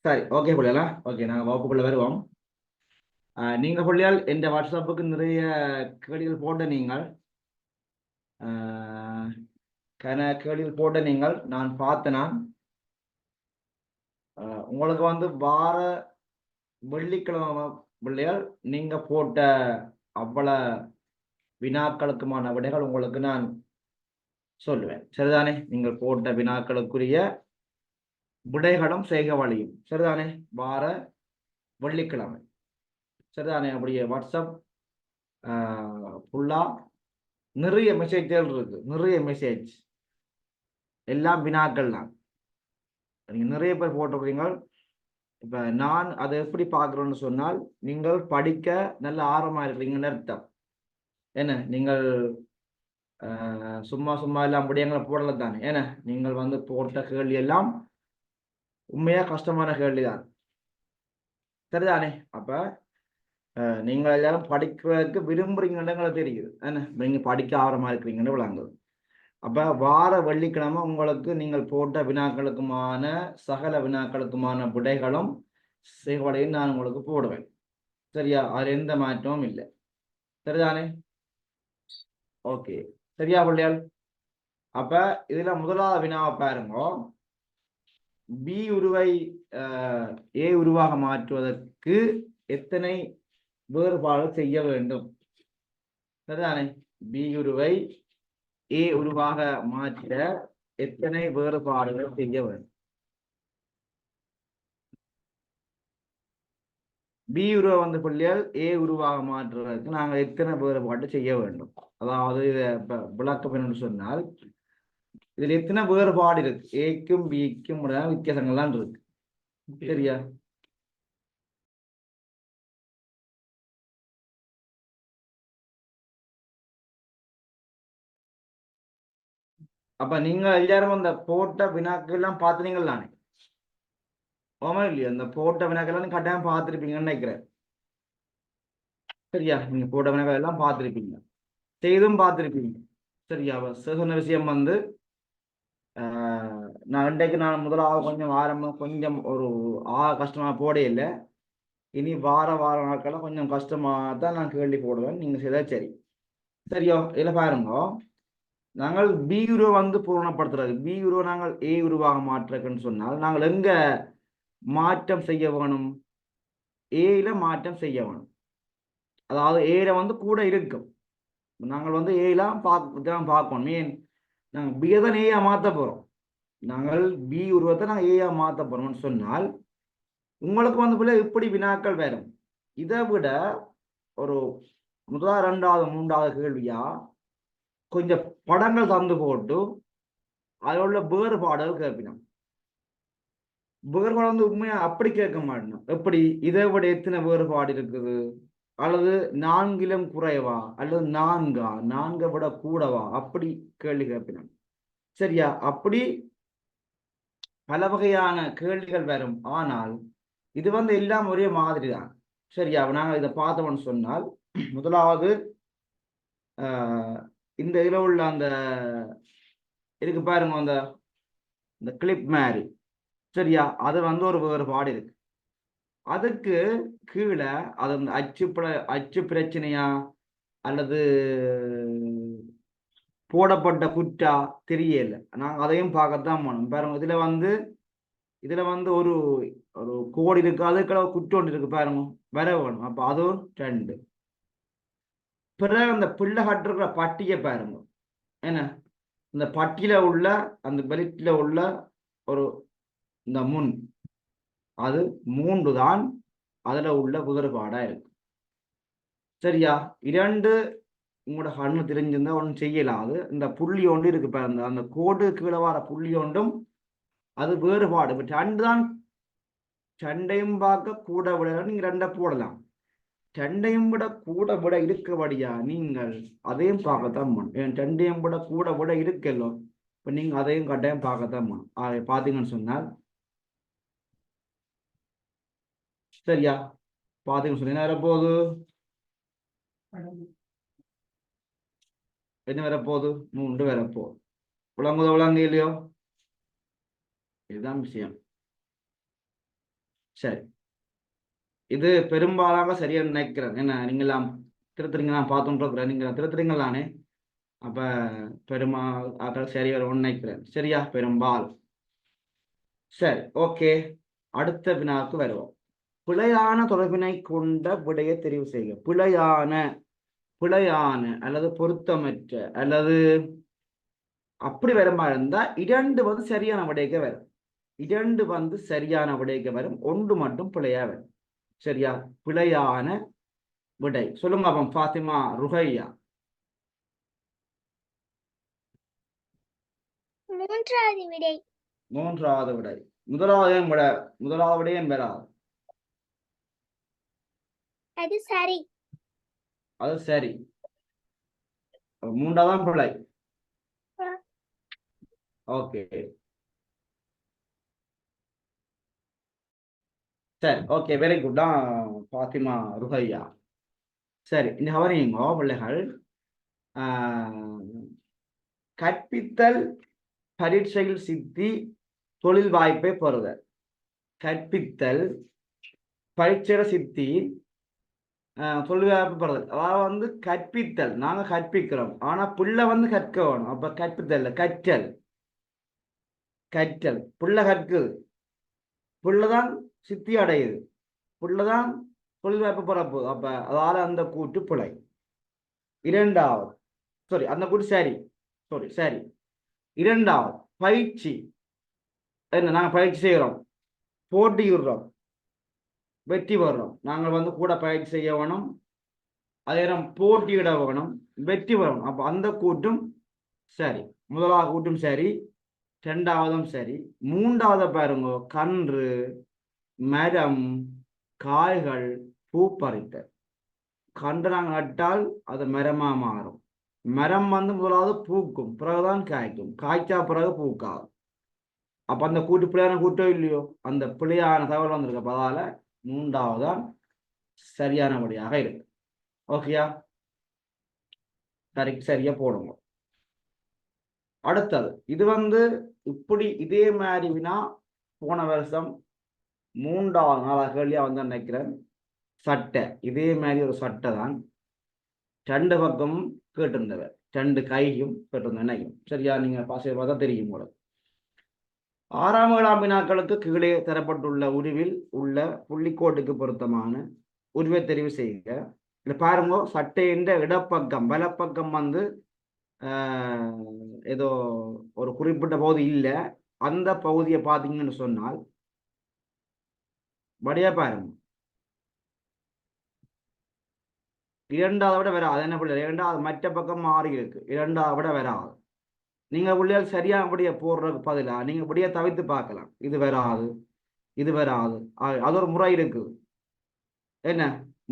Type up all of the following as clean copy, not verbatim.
சரி, ஓகே பிள்ளைகளா. ஓகே, நாங்கள் வகுப்புக்குள்ள வருவோம். நீங்கள் பிள்ளையால் எந்த வாட்ஸ்அப்புக்கு நிறைய கேள்விகள் போட்ட நீங்கள் கேள்விகள் போட்ட நீங்கள் நான் பார்த்தேனா உங்களுக்கு வந்து வார வெள்ளிக்கிழமை பிள்ளையால் நீங்க போட்ட அவ்வளவு வினாக்களுக்குமான விடைகள் உங்களுக்கு நான் சொல்லுவேன். சரிதானே? நீங்கள் போட்ட வினாக்களுக்குரிய விடைகளும் செய்க வழியும் சரிதானே? வார வெள்ளிக்கிழமை சரிதானே? அப்படியே வாட்ஸ்அப் ஃபுல்லா நிறைய மெசேஜ்கள் இருக்கு, நிறைய மெசேஜ், எல்லாம் வினாக்கள் தான். நீங்க நிறைய பேர் போட்டிருக்கீங்க. இப்ப நான் அதை எப்படி பார்க்குறேன்னு சொன்னால், நீங்கள் படிக்க நல்ல ஆர்வமா இருக்கிறீங்கன்னு அர்த்தம். என்ன நீங்கள் சும்மா சும்மா எல்லாம் படியங்களை போடல தானே? ஏன்னா நீங்கள் வந்து போட்ட கேள்வி எல்லாம் உண்மையா கஷ்டமான கேள்விதான் சரிதானே? அப்ப நீங்கள் எல்லாரும் படிக்கிறதுக்கு விரும்புறீங்கன்னு எங்களுக்கு தெரியுது. என்ன நீங்க படிக்க ஆர்வமா இருக்கிறீங்கன்னு விளங்குது. அப்ப வார வெள்ளிக்கிழமை உங்களுக்கு நீங்கள் போட்ட வினாக்களுக்குமான சகல வினாக்களுக்குமான விடைகளும் செய்வடையும் நான் உங்களுக்கு போடுவேன். சரியா? அதுல எந்த மாற்றமும் இல்லை. சரிதானே? ஓகே, சரியா பிள்ளையால்? அப்ப இதுல முதலாவது வினாவை பாருங்க. பி உருவை ஏ உருவாக மாற்றுவதற்கு எத்தனை வேறுபாடு செய்ய வேண்டும்? சரிதானே? பி உருவை ஏ உருவாக மாற்ற எத்தனை வேறுபாடுகள் செய்ய வேண்டும்? பி உருவ வந்து பிள்ளைகள் ஏ உருவாக மாற்றுவதற்கு நாங்கள் எத்தனை வேறுபாடு செய்ய வேண்டும்? அதாவது இதை விளக்கம் என்று சொன்னால், இதுல எத்தனை வேறுபாடு இருக்கு? ஏக்கும் பிக்கும் வித்தியாசங்கள்லாம் இருக்கு. சரியா? அப்ப நீங்க எல்லாரும் அந்த போட்ட வினாக்கள் எல்லாம் பாத்துனீங்களானே? ஆமா இல்லையா? அந்த போட்ட வினாக்கள் எல்லாம் கட்டாயம் பார்த்துருப்பீங்கன்னு நினைக்கிறேன். சரியா? நீங்க போட்ட வினாக்கள் எல்லாம் பார்த்துருப்பீங்க, செய்தும் பார்த்துருப்பீங்க. சரியா? சொன்ன விஷயம் வந்து நான் இன்றைக்கு நான் முதலாவது கொஞ்சம் ஆரம்பம் கொஞ்சம் ஒரு கஷ்டமா போட இல்லை. இனி வார நாட்கள்லாம் கொஞ்சம் கஷ்டமா தான் நான் கேள்வி போடுவேன். நீங்க செய்தா சரி. சரியோ? இதுல பாருங்க, நாங்கள் பி யூரோ வந்து பூரணப்படுத்துறது. பி யூரோ நாங்கள் ஏ உருவாக மாற்றுறதுன்னு சொன்னால் நாங்கள் எங்க மாற்றம் செய்ய வேணும்? ஏல மாற்றம் செய்ய வேணும். அதாவது ஏல வந்து கூட இருக்கும். நாங்கள் வந்து ஏலாம் பார்க்கணும். ஏன் நாங்கள் பியை தான் ஏயா மாற்ற போறோம். நாங்கள் பி உருவத்தை நாங்கள் ஏயா மாற்ற போறோம்னு சொன்னால் உங்களுக்கு வந்து போல இப்படி வினாக்கள் வரும். இதை விட ஒரு முதல் ரெண்டாவது மூன்றாவது கேள்வியா கொஞ்சம் படங்கள் தந்து போட்டு அதில் உள்ள வேறுபாடுகள் கேட்பினோம். வேறுபாடு வந்து உண்மையா அப்படி கேட்க மாட்டோம். எப்படி இதை விட எத்தனை வேறுபாடு இருக்குது, அல்லது நான்கிலும் குறைவா, அல்லது நான்கை விட கூடவா, அப்படி கேள்வி கேட்பினோம். சரியா? அப்படி பல வகையான கேள்விகள் வரும். ஆனால் இது வந்து எல்லாம் ஒரே மாதிரி தான். சரியா? நாங்கள் இதை பார்த்தோம்னு சொன்னால் முதலாவது இந்த இதில் உள்ள அந்த இருக்கு பாருங்க, அந்த கிளிப் மாதிரி. சரியா? அது வந்து ஒரு வேறுபாடு இருக்கு. அதுக்கு கீழே அது அந்த அச்சு பிரச்சனையா அல்லது போடப்பட்ட குற்றா தெரியல. நாங்க அதையும் பார்க்கத்தான் போனோம். பாருங்க, இதுல வந்து ஒரு ஒரு கோடு இருக்கு, அதுக்குள்ள குற்றம் ஒன்று இருக்கு பாருங்க, வர வேணும். அப்ப அதுவும் 2. பிறகு அந்த பிள்ளை கட்டுற பட்டியை பாருங்க. என்ன இந்த பட்டியில உள்ள அந்த பெல்ட்ல உள்ள ஒரு இந்த முன், அது 3 தான் அதுல உள்ள வேறுபாடா இருக்கு. சரியா? 2 உங்களோட கண்ணு தெரிஞ்சிருந்தா ஒன்றும் செய்யலாது. இந்த புள்ளி ஒன்று இருக்கு பாருங்க, அந்த கோடு கீழே வர புள்ளி ஒன்றும் அது வேறுபாடு. இப்ப 2 தான். 2ஐயும் பார்க்க கூட விட நீங்க 2 போடலாம். 2ஐயும் விட கூட விட இருக்கபடியா நீங்கள் அதையும் பார்க்கத்தான் பண்ணும். 2ஐயும் விட கூட விட இருக்கല്ലോ, இப்ப நீங்க அதையும் கட்டாயம் பார்க்கத்தான் பண்ணும். அதை பார்த்தீங்கன்னு சொன்னால் சரியா? பார்த்தீங்கன்னு சொன்னீங்கன்னா வரப்போகுது என்ன வரப்போகுது? 3 வரப்போகுது. விளங்குதோ விளங்கு இல்லையோ? இதுதான் விஷயம். சரி, இது பெரும்பாலாக சரியா நினைக்கிறேன். என்ன நீங்களாம் திருத்துறீங்களா பார்த்துட்டு நீங்க திருத்துறீங்களானே. அப்ப சரி வரும்னு நினைக்கிறேன். சரியா, பெரும்பால். சரி, ஓகே. அடுத்த வினாவுக்கு வருவோம். பிழையான தொடர்பினை கொண்ட விடையை தெரிவு செய்க. பிழையான அல்லது பொருத்தமற்ற அல்லது அப்படி வருமா இருந்தா இரண்டு வந்து சரியான விடைக்கு வரும். இரண்டு வந்து சரியான விடைக்கு வரும், ஒன்று மட்டும் பிழையா வரும். சரியா, பிழையான விடை சொல்லுங்க அப்ப ஃபாத்திமா ருஹையா. மூன்றாவது விடை. மூன்றாவது விடை. முதலாவது விடையும் பெறாது. அது சரி. அது சரி. மூன்றாவது பிழை. ஓகே, சரி, ஓகே, வெரி குட் தான் ஃபாத்திமா ருஹையா. சரி, இந்த கவனிங்கோ பிள்ளைகள். கற்பித்தல் பரீட்சையில் சித்தி தொழில் வாய்ப்பை பெறுதல். கற்பித்தல் பரீட்சையில சித்தி தொழில் வாய்ப்பு பெறுதல். அதாவது வந்து கற்பித்தல், நாங்க கற்பிக்கிறோம், ஆனா பிள்ளை வந்து கற்க வேணும். அப்ப கற்பித்தல் கற்றல். பிள்ளை கற்குது, பிள்ளைதான் சித்தி அடையுது, பிள்ளைதான் தொழில் வாய்ப்பு பிறப்பு. அப்ப அதால அந்த கூட்டு பிழை. இரண்டாவது, சாரி அந்த கூட்டு சரி, சரி. இரண்டாவது பயிற்சி. என்ன, நாங்கள் பயிற்சி செய்கிறோம், போட்டியிடுறோம், வெற்றி பெறுறோம். நாங்கள் வந்து கூட பயிற்சி செய்ய வேணும், அதே நேரம் போட்டியிட வேணும், வெற்றி பெறணும். அப்போ அந்த கூட்டும் சரி. முதலாவது கூட்டும் சரி, இரண்டாவதும் சரி. மூன்றாவது பாருங்க, கன்று, மரம், காய்கள், பூ பறித்தல். கன்று நாங்கள் நட்டால் அது மரமா மாறும். மரம் வந்து முதலாவது பூக்கும், பிறகுதான் காய்க்கும், காய்ச்சா பிறகு பூக்காது. அப்ப அந்த கூட்டு பிள்ளையான கூட்டோ இல்லையோ, அந்த பிள்ளையான தகவல் வந்திருக்கு. அதால மூன்றாவதான் சரியானபடியாக இருக்கு. ஓகேயா, சரியா போடுங்க. அடுத்தது இது வந்து இப்படி இதே மாதிரி வினா போன வருஷம் 3வது நாளாக கேள்வியா வந்து நினைக்கிறேன். சட்டை, இதே மாதிரி ஒரு சட்டை தான் ரெண்டு பக்கமும் கேட்டிருந்தவர், ரெண்டு கையும் கேட்டிருந்தேன். சரியா, நீங்க பாச பார்த்தா தெரியும் போல. 6ஆம் 7ஆம் வினாக்களுக்கு கீழே தரப்பட்டுள்ள உருவில் உள்ள புள்ளிக்கோட்டுக்கு பொருத்தமான உருவை தெரிவு செய்க. இதில் பாருங்க, சட்டையின் இடப்பக்கம் வலப்பக்கம் வந்து ஏதோ ஒரு குறிப்பிட்ட பகுதி இல்லை. அந்த பகுதியை பார்த்தீங்கன்னு சொன்னால் வடியா பாருங்க, இரண்டாவது விட வராது. என்ன பிள்ளை, இரண்டாவது மற்ற பக்கம் மாறி இருக்கு, இரண்டாவது விட வராது. நீங்க பிள்ளைகள் சரியானபடியா போடுறதுக்கு பதிலா நீங்க இப்படியே தவிர்த்து பார்க்கலாம். இது வராது, இது வராது, அது ஒரு முறை இருக்கு. என்ன,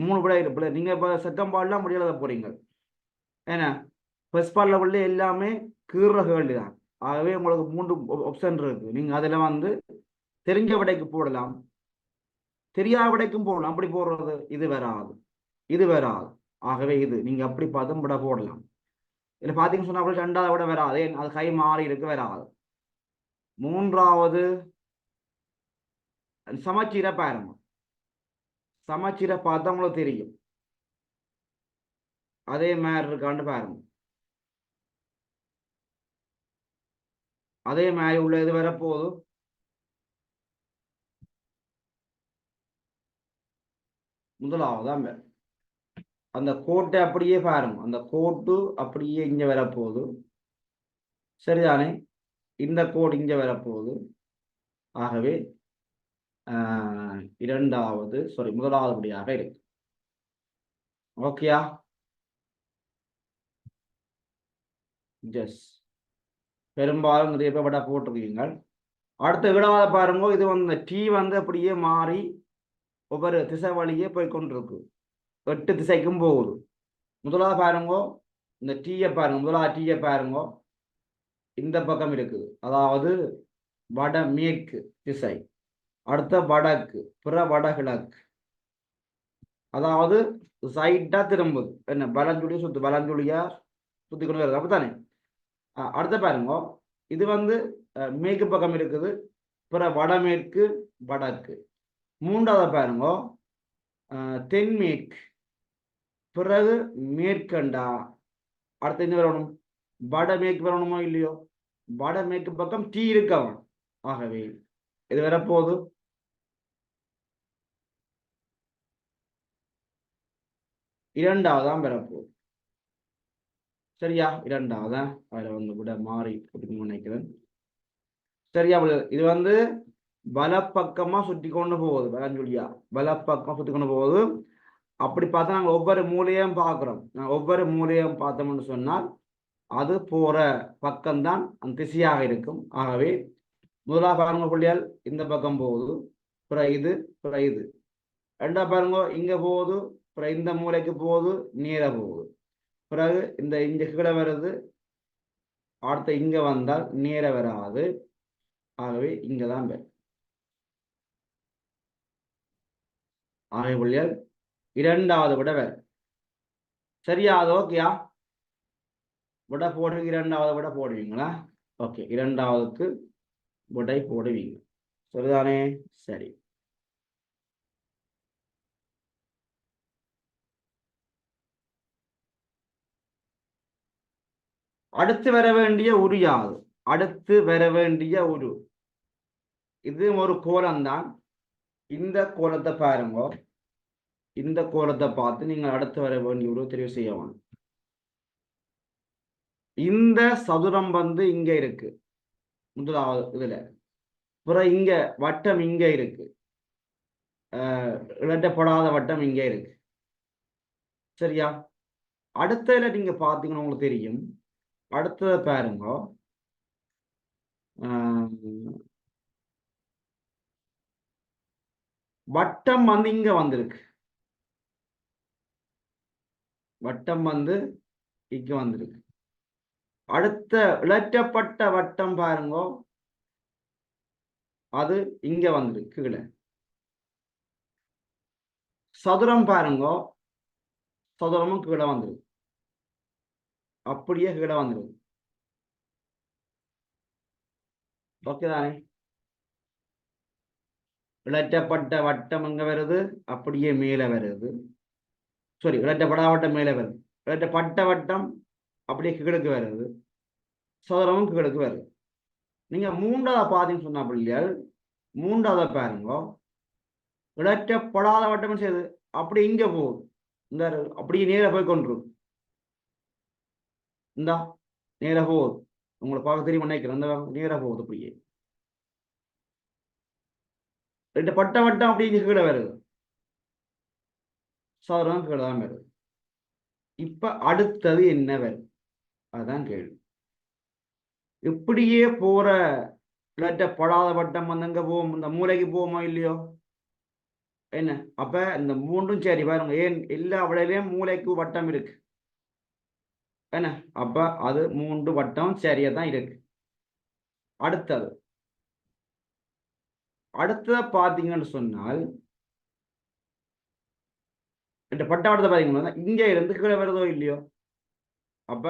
3 விட இருக்கு. நீங்க இப்ப செகண்ட் பால்லாம் முடியாத போறீங்க. ஏன்னா ஃபர்ஸ்ட் பால்ல உள்ள எல்லாமே கீற கேள்வி தான். ஆகவே உங்களுக்கு 3 ஆப்ஷன் இருக்கு. நீங்க அதுல வந்து தெரிஞ்ச விடைக்கு போடலாம், தெரியாத விடைக்கும் போடலாம். அப்படி போடுறது இது வராது, இது வராது. ஆகவே இது நீங்க அப்படி பார்த்தும் விட போடலாம். இதுல பாத்தீங்கன்னு சொன்னா அப்படி 2வது விட வராது, அது கை மாறி இருக்கு, வராது. 3வது சமச்சீரை பாருங்க, சமச்சீரை பார்த்தா உங்களுக்கு தெரியும் அதே மாதிரி இருக்கான்னு பாருங்க. அதே மாதிரி உள்ள இது வரப்போகுது. முதலாவதான் அந்த கோட்டை அப்படியே பாருங்க, அந்த கோட்டு அப்படியே இங்க வரப்போகுது. சரிதானே, இந்த கோடு இங்க வரப்போகுது. ஆகவே முதலாவது படியாக இருக்கு. ஓகேயா, ஜஸ் பெரும்பாலும் நிறைய பேர் பட்டா போட்டிருக்கீங்க. அடுத்த விடாத பாருங்க, இது வந்து டீ வந்து அப்படியே மாறி ஒவ்வொரு திசை வழியே போய் கொண்டிருக்கு, 8 திசைக்கும் போகுது. முதலாவது பாருங்க, இந்த டீயை பாருங்க, முதலாவது டீயை பாருங்க, இந்த பக்கம் இருக்குது, அதாவது வடமேற்கு திசை. அடுத்த வடக்கு, பிற வடகிழக்கு, அதாவது சைட்டா திரும்புது. என்ன, பலஞ்சுழி பலஞ்சுழியா சுத்தி கொண்டு வருது, அப்படித்தானே. அடுத்த பாருங்க, இது வந்து மேற்கு பக்கம் இருக்குது, பிற வடமேற்கு, வடக்கு. மூன்றாவது பாருங்க தென்மேற்கு, பிறகு மேற்கண்டா, அடுத்து என்ன வரணும்? வடமேற்கு வரணுமோ இல்லையோ? வடமேற்கு பக்கம் டீ இருக்கவன். ஆகவே இது வரப்போகுது இரண்டாவதான் வரப்போகுது. சரியா? இரண்டாவதான் அதில் வந்து கூட மாறி நினைக்கிறேன். சரியா? இது வந்து வலப்பக்கமா சுற்றி கொண்டு போகுது. வலஞ்சுழியா வலப்பக்கம் சுற்றி கொண்டு போகுது. அப்படி பார்த்தா நாங்கள் ஒவ்வொரு மூலையும் பார்க்குறோம். ஒவ்வொரு மூலையும் பார்த்தோம்னு சொன்னால் அது போற பக்கம்தான் அந்த திசையாக இருக்கும். ஆகவே முதலாக பாருங்க பிள்ளையால் இந்த பக்கம் போகுது, அப்புறம் இது ரெண்டா பாருங்க இங்க போகுது, அப்புறம் இந்த மூலைக்கு போகுது, நேர போகுது, பிறகு இந்த இங்க கீழே வருது, அடுத்த இங்க வந்தால் நேர வராது. ஆகவே இங்கதான் வரும். ஆகவே பிள்ளையால் இரண்டாவது விட வேறு. சரியா? அது ஓகேயா? விட போடுவீங்க, இரண்டாவது விட போடுவீங்களா? ஓகே, இரண்டாவதுக்கு விடை போடுவீங்க. சரிதானே? சரி. அடுத்து வர வேண்டிய உரு யாது? அடுத்து வர வேண்டிய உரு இது ஒரு கோலம்தான். இந்த கோலத்தை பாருங்க. இந்த கோலத்தை பார்த்து நீங்கள் அடுத்து வர வேண்டிய உரு தெரிவு செய்ய வேணும். இந்த சதுரம் வந்து இங்க இருக்கு முதலாவது இதுல, அப்புறம் இங்க வட்டம் இங்க இருக்கு, இழட்டப்படாத வட்டம் இங்க இருக்கு. சரியா? அடுத்ததுல நீங்க பாத்தீங்கன்னா உங்களுக்கு தெரியும். அடுத்ததை பாருங்க, வட்டம் வந்து இங்க வந்திருக்கு. வட்டம் வந்து இங்க வந்திருக்கு. அடுத்த இழற்றப்பட்ட வட்டம் பாருங்க, அது இங்க வந்திருக்கு கீழே. சதுரம் பாருங்க, சதுரமும் கீழே வந்துருக்கு, அப்படியே கீழே வந்துருக்கு. ஓகே தானே? இழற்றப்பட்ட வட்டம் எங்க வருது? அப்படியே மேலே வருது. சாரி, இழற்றப்படாத வட்டம் மேலே வருது, இழற்றப்பட்ட வட்டம் அப்படியே கீழுக்கு வருது, சதுரமும் கீழுக்கு வருது. நீங்க மூன்றாவது பாத்தீங்கன்னு சொன்னா பிள்ளைகள், மூன்றாவது பாருங்க, இழற்றப்படாத வட்டம் செய்யுது அப்படி இங்க போகுது. இந்த அப்படியே நேர போய் கொண்டிருக்கு. இந்தா நேர போகுது. உங்களை பார்க்க தெரியும் நினைக்கிறேன். இந்த நேர போகுது அப்படியே. ரெண்டு பட்ட வட்டம் அப்படி கீழே வருது, சதுரம் கீழே தான் வருது. இப்ப அடுத்தது என்ன வருது? அதுதான் கேள்வி. இப்படியே போற இழற்றப்படாத வட்டம் வந்து எங்க போகும்? இந்த மூளைக்கு போகுமா இல்லையோ? என்ன அப்ப இந்த மூன்றும் சரி பாருங்க, ஏன் எல்லா விடையிலையும் மூளைக்கு வட்டம் இருக்கு. என்ன அப்ப அது மூன்று வட்டம் சரியா தான் இருக்கு. அடுத்தது பாத்தீங்கன்னு சொன்னால், இந்த பட்டவட்டத்தை பாத்தீங்கன்னா இங்க இருந்து கீழே வருதோ இல்லையோ? அப்ப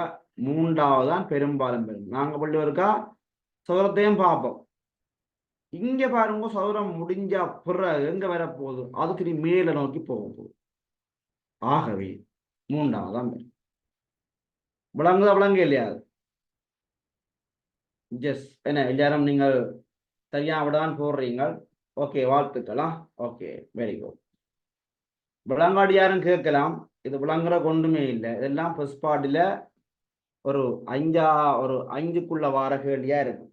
மூன்றாவது தான் பெரும்பாலும் பெரும். நாங்க பள்ளி இருக்கா சதுரத்தையும் பார்ப்போம். இங்க பாருங்க, சதுரம் முடிஞ்ச பிறகு எங்க வரப்போகுது? அது திரும்பி மேல நோக்கி போக போகுது. ஆகவே மூன்றாவது தான் பெரும். விளங்க இல்லையா? ஜஸ் என்ன எல்லாரும் நீங்கள் சரியா விடான் போடுறீங்க. ஓகே, வாழ்த்துக்கலாம். Okay, very good. விளங்காடி யாரும் கேட்கலாம். இது விளங்குற கொண்டுமே இல்லை. இதெல்லாம் ஃபர்ஸ்ட் பார்ட்டில் ஒரு ஒரு 5க்குள்ள வார கேள்வியா இருக்கும்.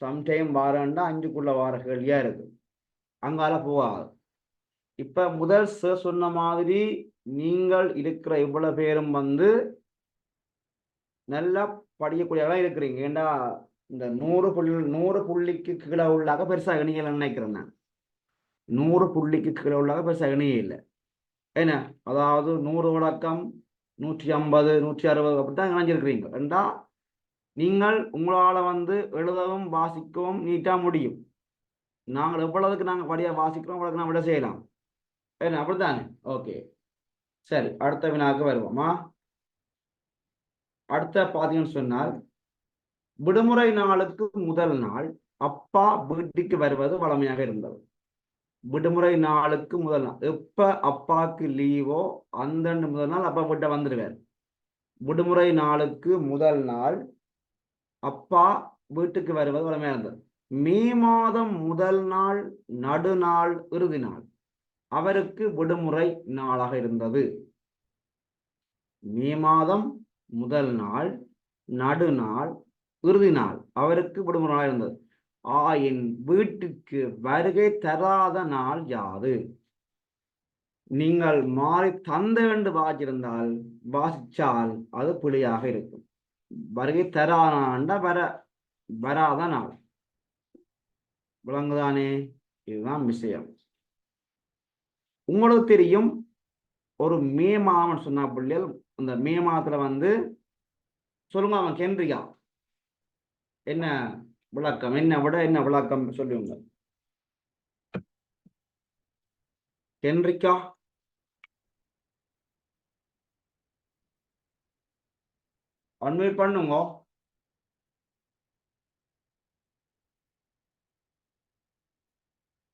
சம்டைம் வாரண்டா 5க்குள்ள வார கேள்வியா இருக்கும். அங்கால போகாது. இப்ப முதல் சொன்ன மாதிரி நீங்கள் இருக்கிற இவ்வளவு பேரும் வந்து நல்லா படிக்கக்கூடியவா இருக்கிறீங்க. ஏண்டா இந்த 100 புள்ளிக்கு கீழே உள்ளாக பெருசாக நீங்கள் நினைக்கிறேன் நான். 100 புள்ளிக்கு கீழே உள்ளாக பெருசாக இணையே இல்லை. என்ன அதாவது 100 விளக்கம் 150 160 அப்படித்தான் நினைஞ்சிருக்கிறீங்க. ஏண்டா நீங்கள் உங்களால வந்து எழுதவும் வாசிக்கவும் நீட்டா முடியும். நாங்கள் எவ்வளவுக்கு நாங்கள் படியா வாசிக்கிறோம் அவ்வளவுக்கு நான் விட செய்யலாம். என்ன அப்படித்தானே? ஓகே, சரி. அடுத்த வினாக்கு வருவோமா? அடுத்த பாத்தீங்கன்னு சொன்னால், விடுமுறை நாளுக்கு முதல் நாள் அப்பா வீட்டுக்கு வருவது வழமையாக இருந்தது. விடுமுறை நாளுக்கு முதல் நாள். எப்ப அப்பாக்கு லீவோ அந்த முதல் நாள் அப்பா வீட்டை வந்துடுவார். விடுமுறை நாளுக்கு முதல் நாள் அப்பா வீட்டுக்கு வருவது வளமையா இருந்தது. மே மாதம் முதல் நாள் நடுநாள் இறுதி நாள் அவருக்கு விடுமுறை நாளாக இருந்தது. மே மாதம் முதல் நாள் நடுநாள் இறுதி நாள் அவருக்கு விடுமுறை நாள் இருந்தது. ஆயின் வீட்டுக்கு வருகை தராத நாள் யாது? நீங்கள் மாறி தந்த என்று வாசிச்சிருந்தால் வாசிச்சால் அது பிழையாக இருக்கும். வருகை தராத வராத நாள். விளங்குதானே? இதுதான் விஷயம். உங்களுக்கு தெரியும், ஒரு மே மாதம் சொன்னா பிள்ளைகள், அந்த மே மாதத்துல வந்து சொல்லுங்க அவன் கென்றியா என்ன விளக்கம், என்ன விட என்ன விளக்கம் சொல்லுங்க. கென்றிக்கா அன்வைட் பண்ணுங்க.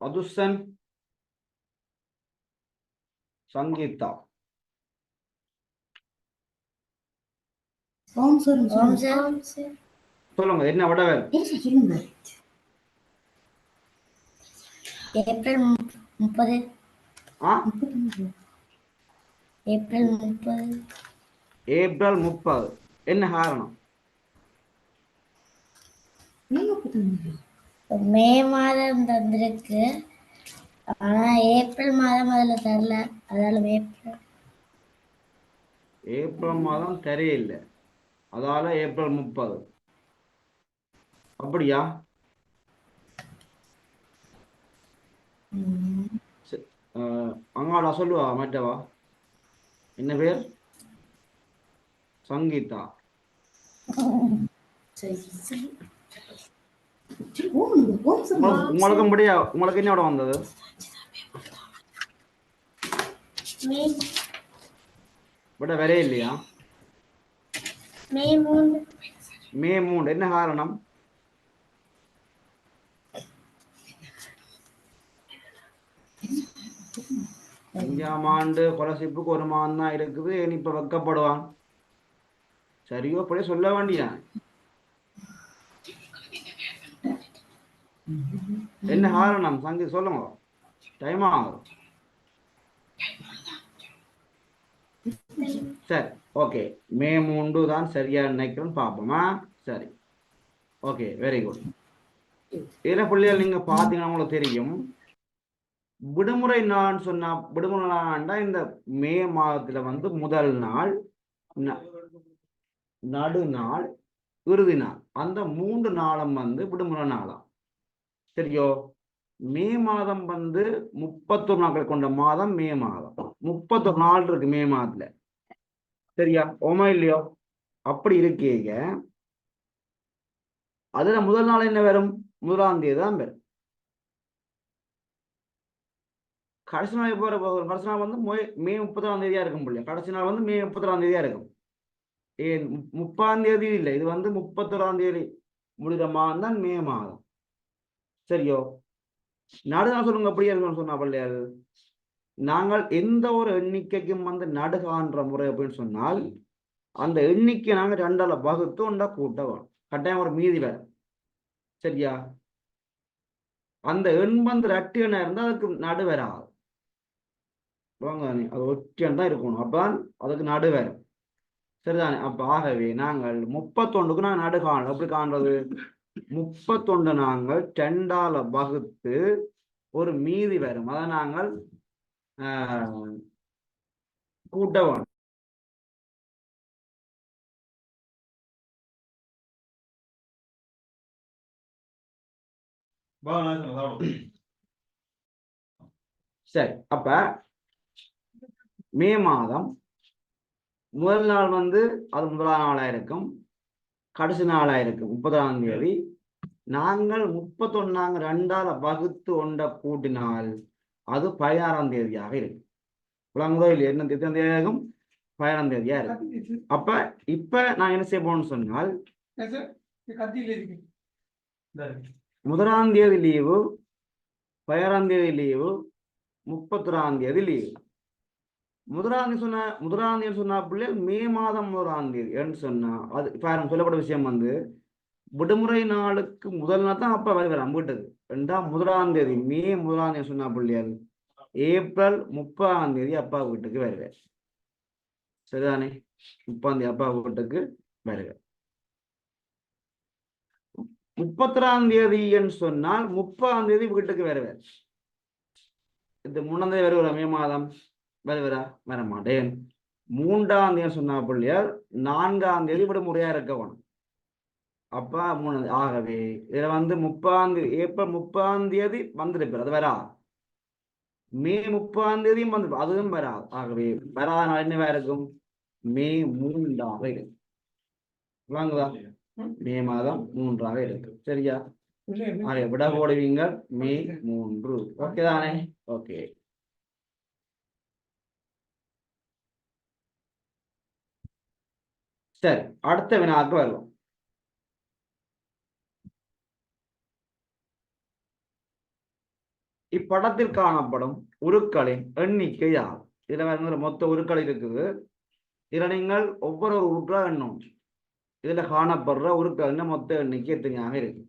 அதுசன், சங்கீதா சொல்லுங்க என்ன விட வேறு. ஏப்ரல் 30. ஏப்ரல் 30. என்ன காரணம்? மே மாதம் தந்திருக்கு, ஆனா ஏப்ரல் மாதம் அதுல தரல, அதால ஏப்ரல் மாதம் தெரியல, அதால ஏப்ரல் 30. அப்படியா? அங்காடா சொல்லுவா மற்றவா என்ன பேர்? சங்கீதா. உங்களுக்கும் படியா? உங்களுக்கு என்ன வந்தது? விட வேற இல்லையா? மே 3. மே 3. என்ன காரணம்? அஞ்சாம் ஆண்டு கொலசிப்புக்கு ஒரு மாதம் தான் இருக்குது, இப்ப வெக்கப்படுவான். சரியோ அப்படியே சொல்ல வேண்டியான். என்ன காரணம் சங்கீத் சொல்லுங்க, டைம் ஆகும். சரி, ஓகே, மே 3 தான் சரியா நினைக்கிறேன்னு பார்ப்போமா? சரி, ஓகே, வெரி குட். இதுல பிள்ளைகள் நீங்க பாத்தீங்கன்னா உங்களுக்கு தெரியும், விடுமுறை நாள் சொன்னா விடுமுறை நாள்னா இந்த மே மாதத்துல வந்து முதல் நாள், நடுநாள், இறுதி நாள், அந்த 3 நாளும் வந்து விடுமுறை நாளாம். சரியோ? மே மாதம் வந்து 31 நாட்கள் கொண்ட மாதம் மே மாதம். 31 நாள் இருக்கு மே மாதத்துல. சரியா? ஓமா இல்லையோ? அப்படி இருக்கீங்க, அதுல முதல் நாள் என்ன வரும்? 1ஆம் தேதி தான் வரும். கடைசி நாள் போற கடைசி நாள் வந்து மே 30ஆம் தேதியா இருக்கும் பிள்ளை. கடைசி நாள் வந்து மே 31ஆம் தேதியா இருக்கும். ஏன் 30ஆம் தேதி இல்லை, இது வந்து 31ஆம் தேதி முடிகிற மாதம் தான் மே மாதம். சரியோ? நடுநாள் சொல்லுங்க அப்படியே இருக்குன்னு சொன்னா பிள்ளையார், நாங்கள் எந்த ஒரு எண்ணிக்கைக்கும் வந்து நடு காண்ற முறை அப்படின்னு சொன்னால், அந்த எண்ணிக்கை நாங்க 2ஆல வகுத்து ஒன்றா கூட்ட வேணும். கட்டாயம் ஒரு மீதி வேற. சரியா? அந்த எண் வந்து 2 எண்ணா இருந்தா அதுக்கு நடு வராது. அது ஒற்றை தான் இருக்கணும், அப்பதான் அதுக்கு நடு வரும். சரிதானே? அப்ப ஆகவே நாங்கள் 31க்கு நாங்கள் நடு காணலாம். எப்படி காண்றது? 31 நாங்கள் 2ஆல வகுத்து ஒரு மீதி வரும், அதை நாங்கள் கூட்ட வேணும். சரி, அப்ப மே மாதம் முதல் நாள் வந்து அது முதலாம் நாளா இருக்கும், கடைசி நாளா இருக்கும் 30ஆம் தேதி. நாங்கள் 31 நாங்கள் 2ஆல வகுத்து ஒன்றை கூட்டினால் அது 16ஆம் தேதியாக இருக்கும். விளங்குதோ இல்லையா? என்ன எத்தனை தேதியா இருக்கும்? 16ஆம் தேதியா இருக்கு. அப்ப இப்ப நான் என்ன செய்ய போகணும்னு சொன்னால், 1ஆம் தேதி லீவு, பதினாறாம் தேதி லீவு, 31ஆம் தேதி லீவு. முதலாம் தேதி சொன்னா பிள்ளை மே மாதம் 1ஆம் தேதி என்று சொன்னா அது பாருங்க சொல்லப்பட்ட விஷயம் வந்து விடுமுறை நாளுக்கு முதல் நாள் தான் அப்பா வருவாராம் வீட்டுக்கு. 1ஆம் தேதி மே 1ஆம் தேதி சொன்னா பிள்ளையாது ஏப்ரல் 30ஆம் தேதி அப்பா வீட்டுக்கு வருவார். சரிதானே? 30ஆம் தேதி அப்பா வீட்டுக்கு வருவார். 31ஆம் தேதின்னு சொன்னால் 30ஆம் தேதி வீட்டுக்கு வருவார். இந்த 3ஆம் தேதி வருவாரா மே மாதம்? வருவாரா? வர மாட்டேன். 3ஆம் தேதி சொன்னா பிள்ளையார் 4ஆம் தேதி விடுமுறையா இருக்கணும். அப்பா 3. ஆகவே இதுல வந்து 30ஆம் தேதி ஏப்ரல் 30ஆம் தேதி வந்திருப்பார். அது வரா. மே 30ஆம் தேதியும் வந்து அதுவும் வராது. ஆகவே வராத நாள் என்னவா இருக்கும்? மே 3ஆக இருக்கும். வாங்குதா? மே மாதம் 3ஆக இருக்கு. சரியா? விட போடுவீங்க மே 3. ஓகே தானே? ஓகே. சரி, அடுத்த வினாக்கு வருவோம். இப்படத்தில் காணப்படும் உருக்களின் எண்ணிக்கை யார்? இதுல வந்து மொத்த உருக்கள் இருக்குது. இதுல நீங்கள் ஒவ்வொரு உருக்களா எண்ணும். இதுல காணப்படுற உருக்கள் மொத்த எண்ணிக்கை எத்தனையாக இருக்கு?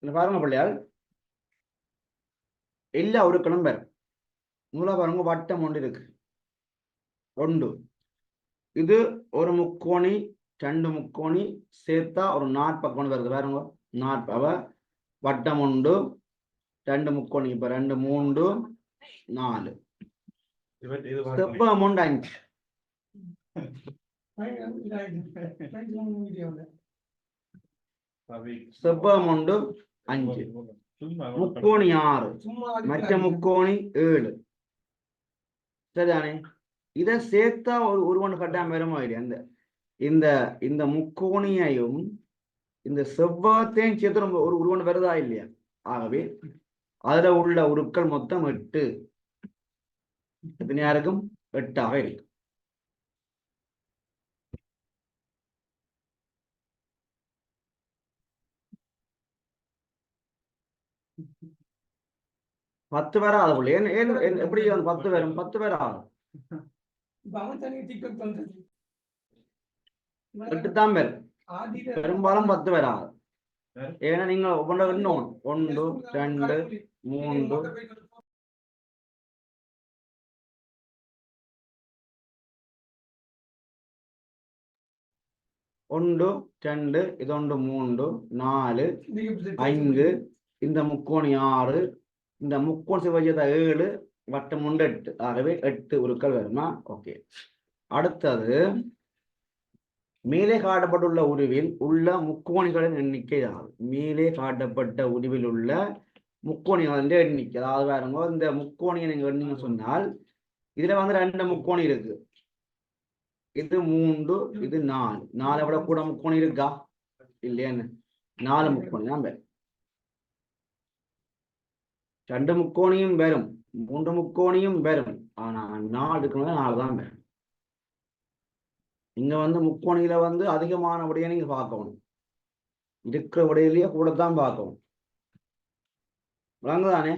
பாருங்க பிள்ளையால் எல்லா உருக்களும் வரும். மூல பாருங்க வட்டம் ஒன்று இருக்கு. ஒன்று இது ஒரு முக்கோணி, 2 முக்கோணி சேர்த்தா ஒரு நாற்பக்கம் வருது. பாருங்க அவ வட்டம் உண்டு, 2 முக்கோணி. இப்ப 2 3 4 செவ்வகம் உண்டு 5. செவ்வகம் உண்டு 5, முக்கோணி 6, மற்ற முக்கோணி 7. சரிதானே? இதை சேர்த்தா ஒருவன் கட்டாயம் வருமா இல்லையா? இந்த இந்த முக்கோணியையும் இந்த செவ்வகத்தையும் சேர்த்து ஒரு உருவன் வருதா இல்லையா? ஆகவே அதுல உள்ள உருக்கள் மொத்தம் 8. எத்தனையா இருக்கும்? 8ஆக இருக்கு. பத்து வராது போல. எப்படி 10 வரும்? 10 வராது. 8 தான் வரும். பெரும்பாலும் 10 வராது. ஏன்னா நீங்க ஒவ்வொன்றை எண்ணணும். 1 2 3 1 2 இதொன்று 3 4 5 இந்த முக்கோணி 6 இந்த முக்கோண சிவஜத்தை 7 வட்டம் 8. ஆகவே 8 உருக்கள் வருமா? ஓகே. அடுத்தது மேலே காட்டப்பட்டுள்ள உருவில் உள்ள முக்கோணிகளின் எண்ணிக்கை யார்? மேலே காட்டப்பட்ட உருவில் உள்ள முக்கோணிகளின் எண்ணிக்கை. அதாவது பாருங்க, இந்த முக்கோணியை நீங்க எண்ணிங்க சொன்னால் இதுல வந்து 2 முக்கோணி இருக்கு. இது 3 இது 4. 4 விட கூட முக்கோணி இருக்கா? இல்லையான்னு 4 முக்கோணி தான் வரும். 2 முக்கோணியும் வரும், 3 முக்கோணியும் வரும். ஆனா 4 இருக்கணும், 4 தான் வரும். இங்க வந்து முக்கோணியில வந்து அதிகமான விடையை நீங்க பார்க்கணும். இருக்கிற விடையிலேயே கூட தான் பார்க்கணும். விளங்குதானே?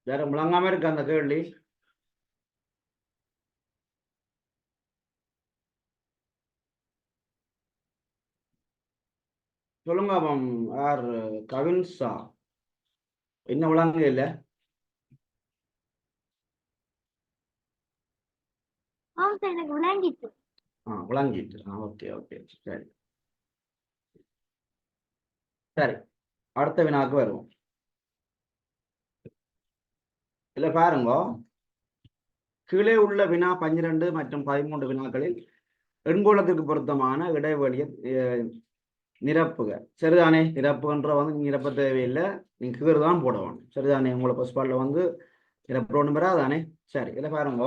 வேற முழங்காம இருக்கு அந்த கேள்வி. சொல்லுங்க யார்? கவின்ஸா? என்ன விளங்க இல்ல? எனக்கு விளங்கிட்டு. விளங்கிட்டு. ஓகே ஓகே சரி சரி. அடுத்த வினாக்கு வருவோம். இல்ல பாருங்க, கீழே உள்ள வினா 12 மற்றும் 13 வினாக்களில் எண்கோளத்திற்கு பொருத்தமான இடைவெளியை நிரப்புக. சரிதானே? நிரப்புன்ற வந்து நீங்க நிரப்ப தேவையில்லை, நீங்க கீழே தான் போடணும். சரிதானே? உங்களை பஸ்பால்ல வந்து நிரப்பணும் வராதானே? சரி, இதில் பாருங்க,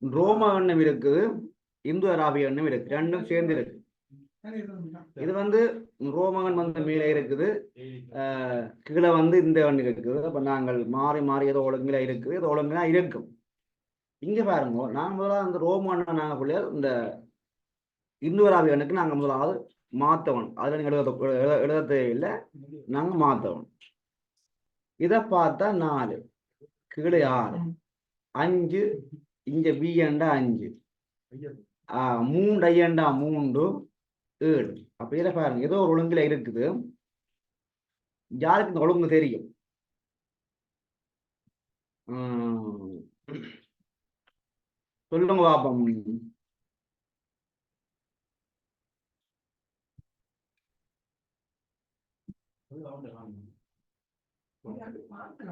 ரோம எண்ணம் இருக்குது, இந்து அராபிய எண்ணம் இருக்கு, ரெண்டும் சேர்ந்து இருக்கு. இது வந்து ரோமகன் வந்து மேலே இருக்குது, கீழே வந்து இந்த எண் இருக்குது. அப்ப நாங்கள் மாறி மாறி ஏதோ ஒழுங்குல இருக்குது, ஏதோ ஒழுங்குனா இருக்கும். இங்க பாருங்க, நாங்க முதல்ல அந்த ரோமன் நாங்க பிள்ளைகள் இந்த இந்து அராபிய எண்ணுக்கு நாங்க முதலாவது மாத்தவன். அதுல நீங்க எழுத தேவையில்லை, நாங்க மாத்தவன். இதை பார்த்தா 4, கீழே 6, 5, இங்க பி ஏண்டா 5, 3 ஐயண்டா 3, 7. அப்ப இதில் பாருங்க, ஏதோ ஒரு ஒழுங்குல இருக்குது. யாருக்கு இந்த ஒழுங்கு தெரியும்? சொல்லுங்க பாப்போம்.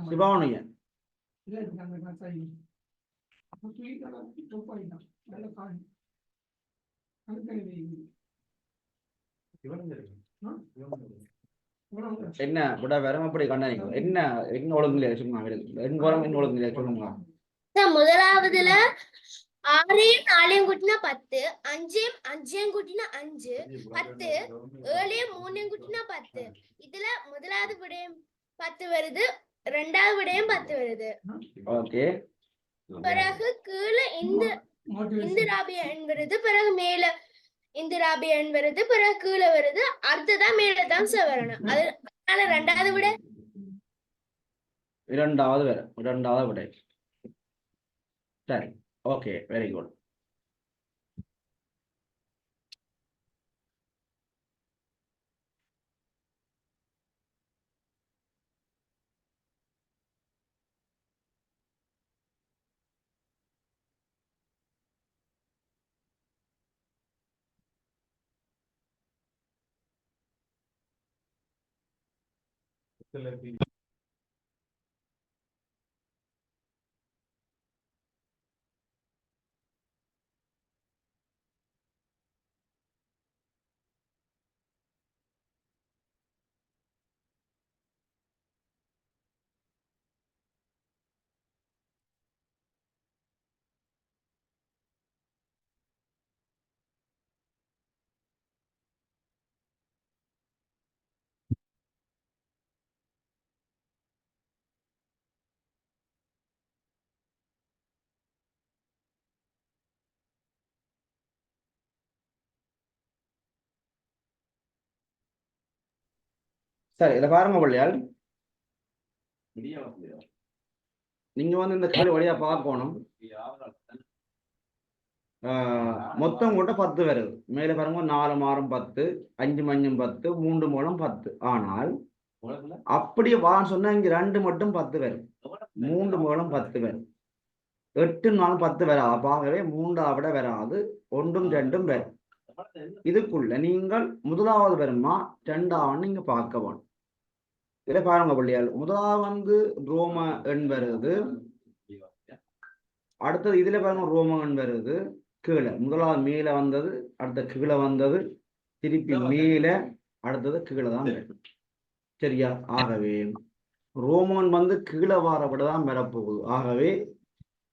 சிவானயன் என்ன விட வரம் அப்படி கண்டாங்க? என்ன என்ன ஒழுங்குல சொல்லுங்க, என்ன ஒழுங்குல சொல்லுங்க. முதலாவதுல 6ஐயும் 4ஐயும் கூட்டினா 10, 5ஐயும் 5ஐயும் கூட்டினா 5, 10, 7ஐயும் 3ஐயும் கூட்டினா 10. இதுல முதலாவது விடயம் 10 வருது, ரெண்டாவது விடயம் 10 வருது. ஓகே. பிறகு கீழே இந்த ராபிய எண் வருது, பிறகு மேல இந்த ராபிய எண் வருது, பிறகு கீழே வருது, அடுத்ததான் மேலதான் வரணும். அதனால ரெண்டாவது விட இரண்டாவது விட. சரி, ஓகே, வெரி குட். சரி, இதை பாருங்க பிள்ளையால், நீங்க வந்து இந்த கேள்வி வழியா பார்க்கணும். மொத்தம் கூட 10 வருது. மேல பாருங்க, 4 மாறும் 10, 5 மஞ்சும் 10, 3 மூலம் 10. ஆனால் அப்படியே வான்னு சொன்னா இங்க 2 மட்டும் 10 வரும், 3 மூலம் 10 வரும், 8 நாளும் 10 வராது. ஆகவே 3 விட வராது, 1ம் 2ம் வரும். இதுக்குள்ள நீங்கள் முதலாவது வருமா 2வது நீங்க பார்க்க வேணும். இதுல பாருங்க பிள்ளையால், முதலாவது வந்து ரோம எண் வருது, அடுத்தது இதுல பாருங்க ரோம எண் வருது, கீழே முதலாவது மேல வந்தது, அடுத்த கீழே வந்தது, திருப்பி மேல, அடுத்தது கீழே தான் வரும். சரியா? ஆகவே ரோமன் வந்து கீழே வார விடதான் வரப்போகுது. ஆகவே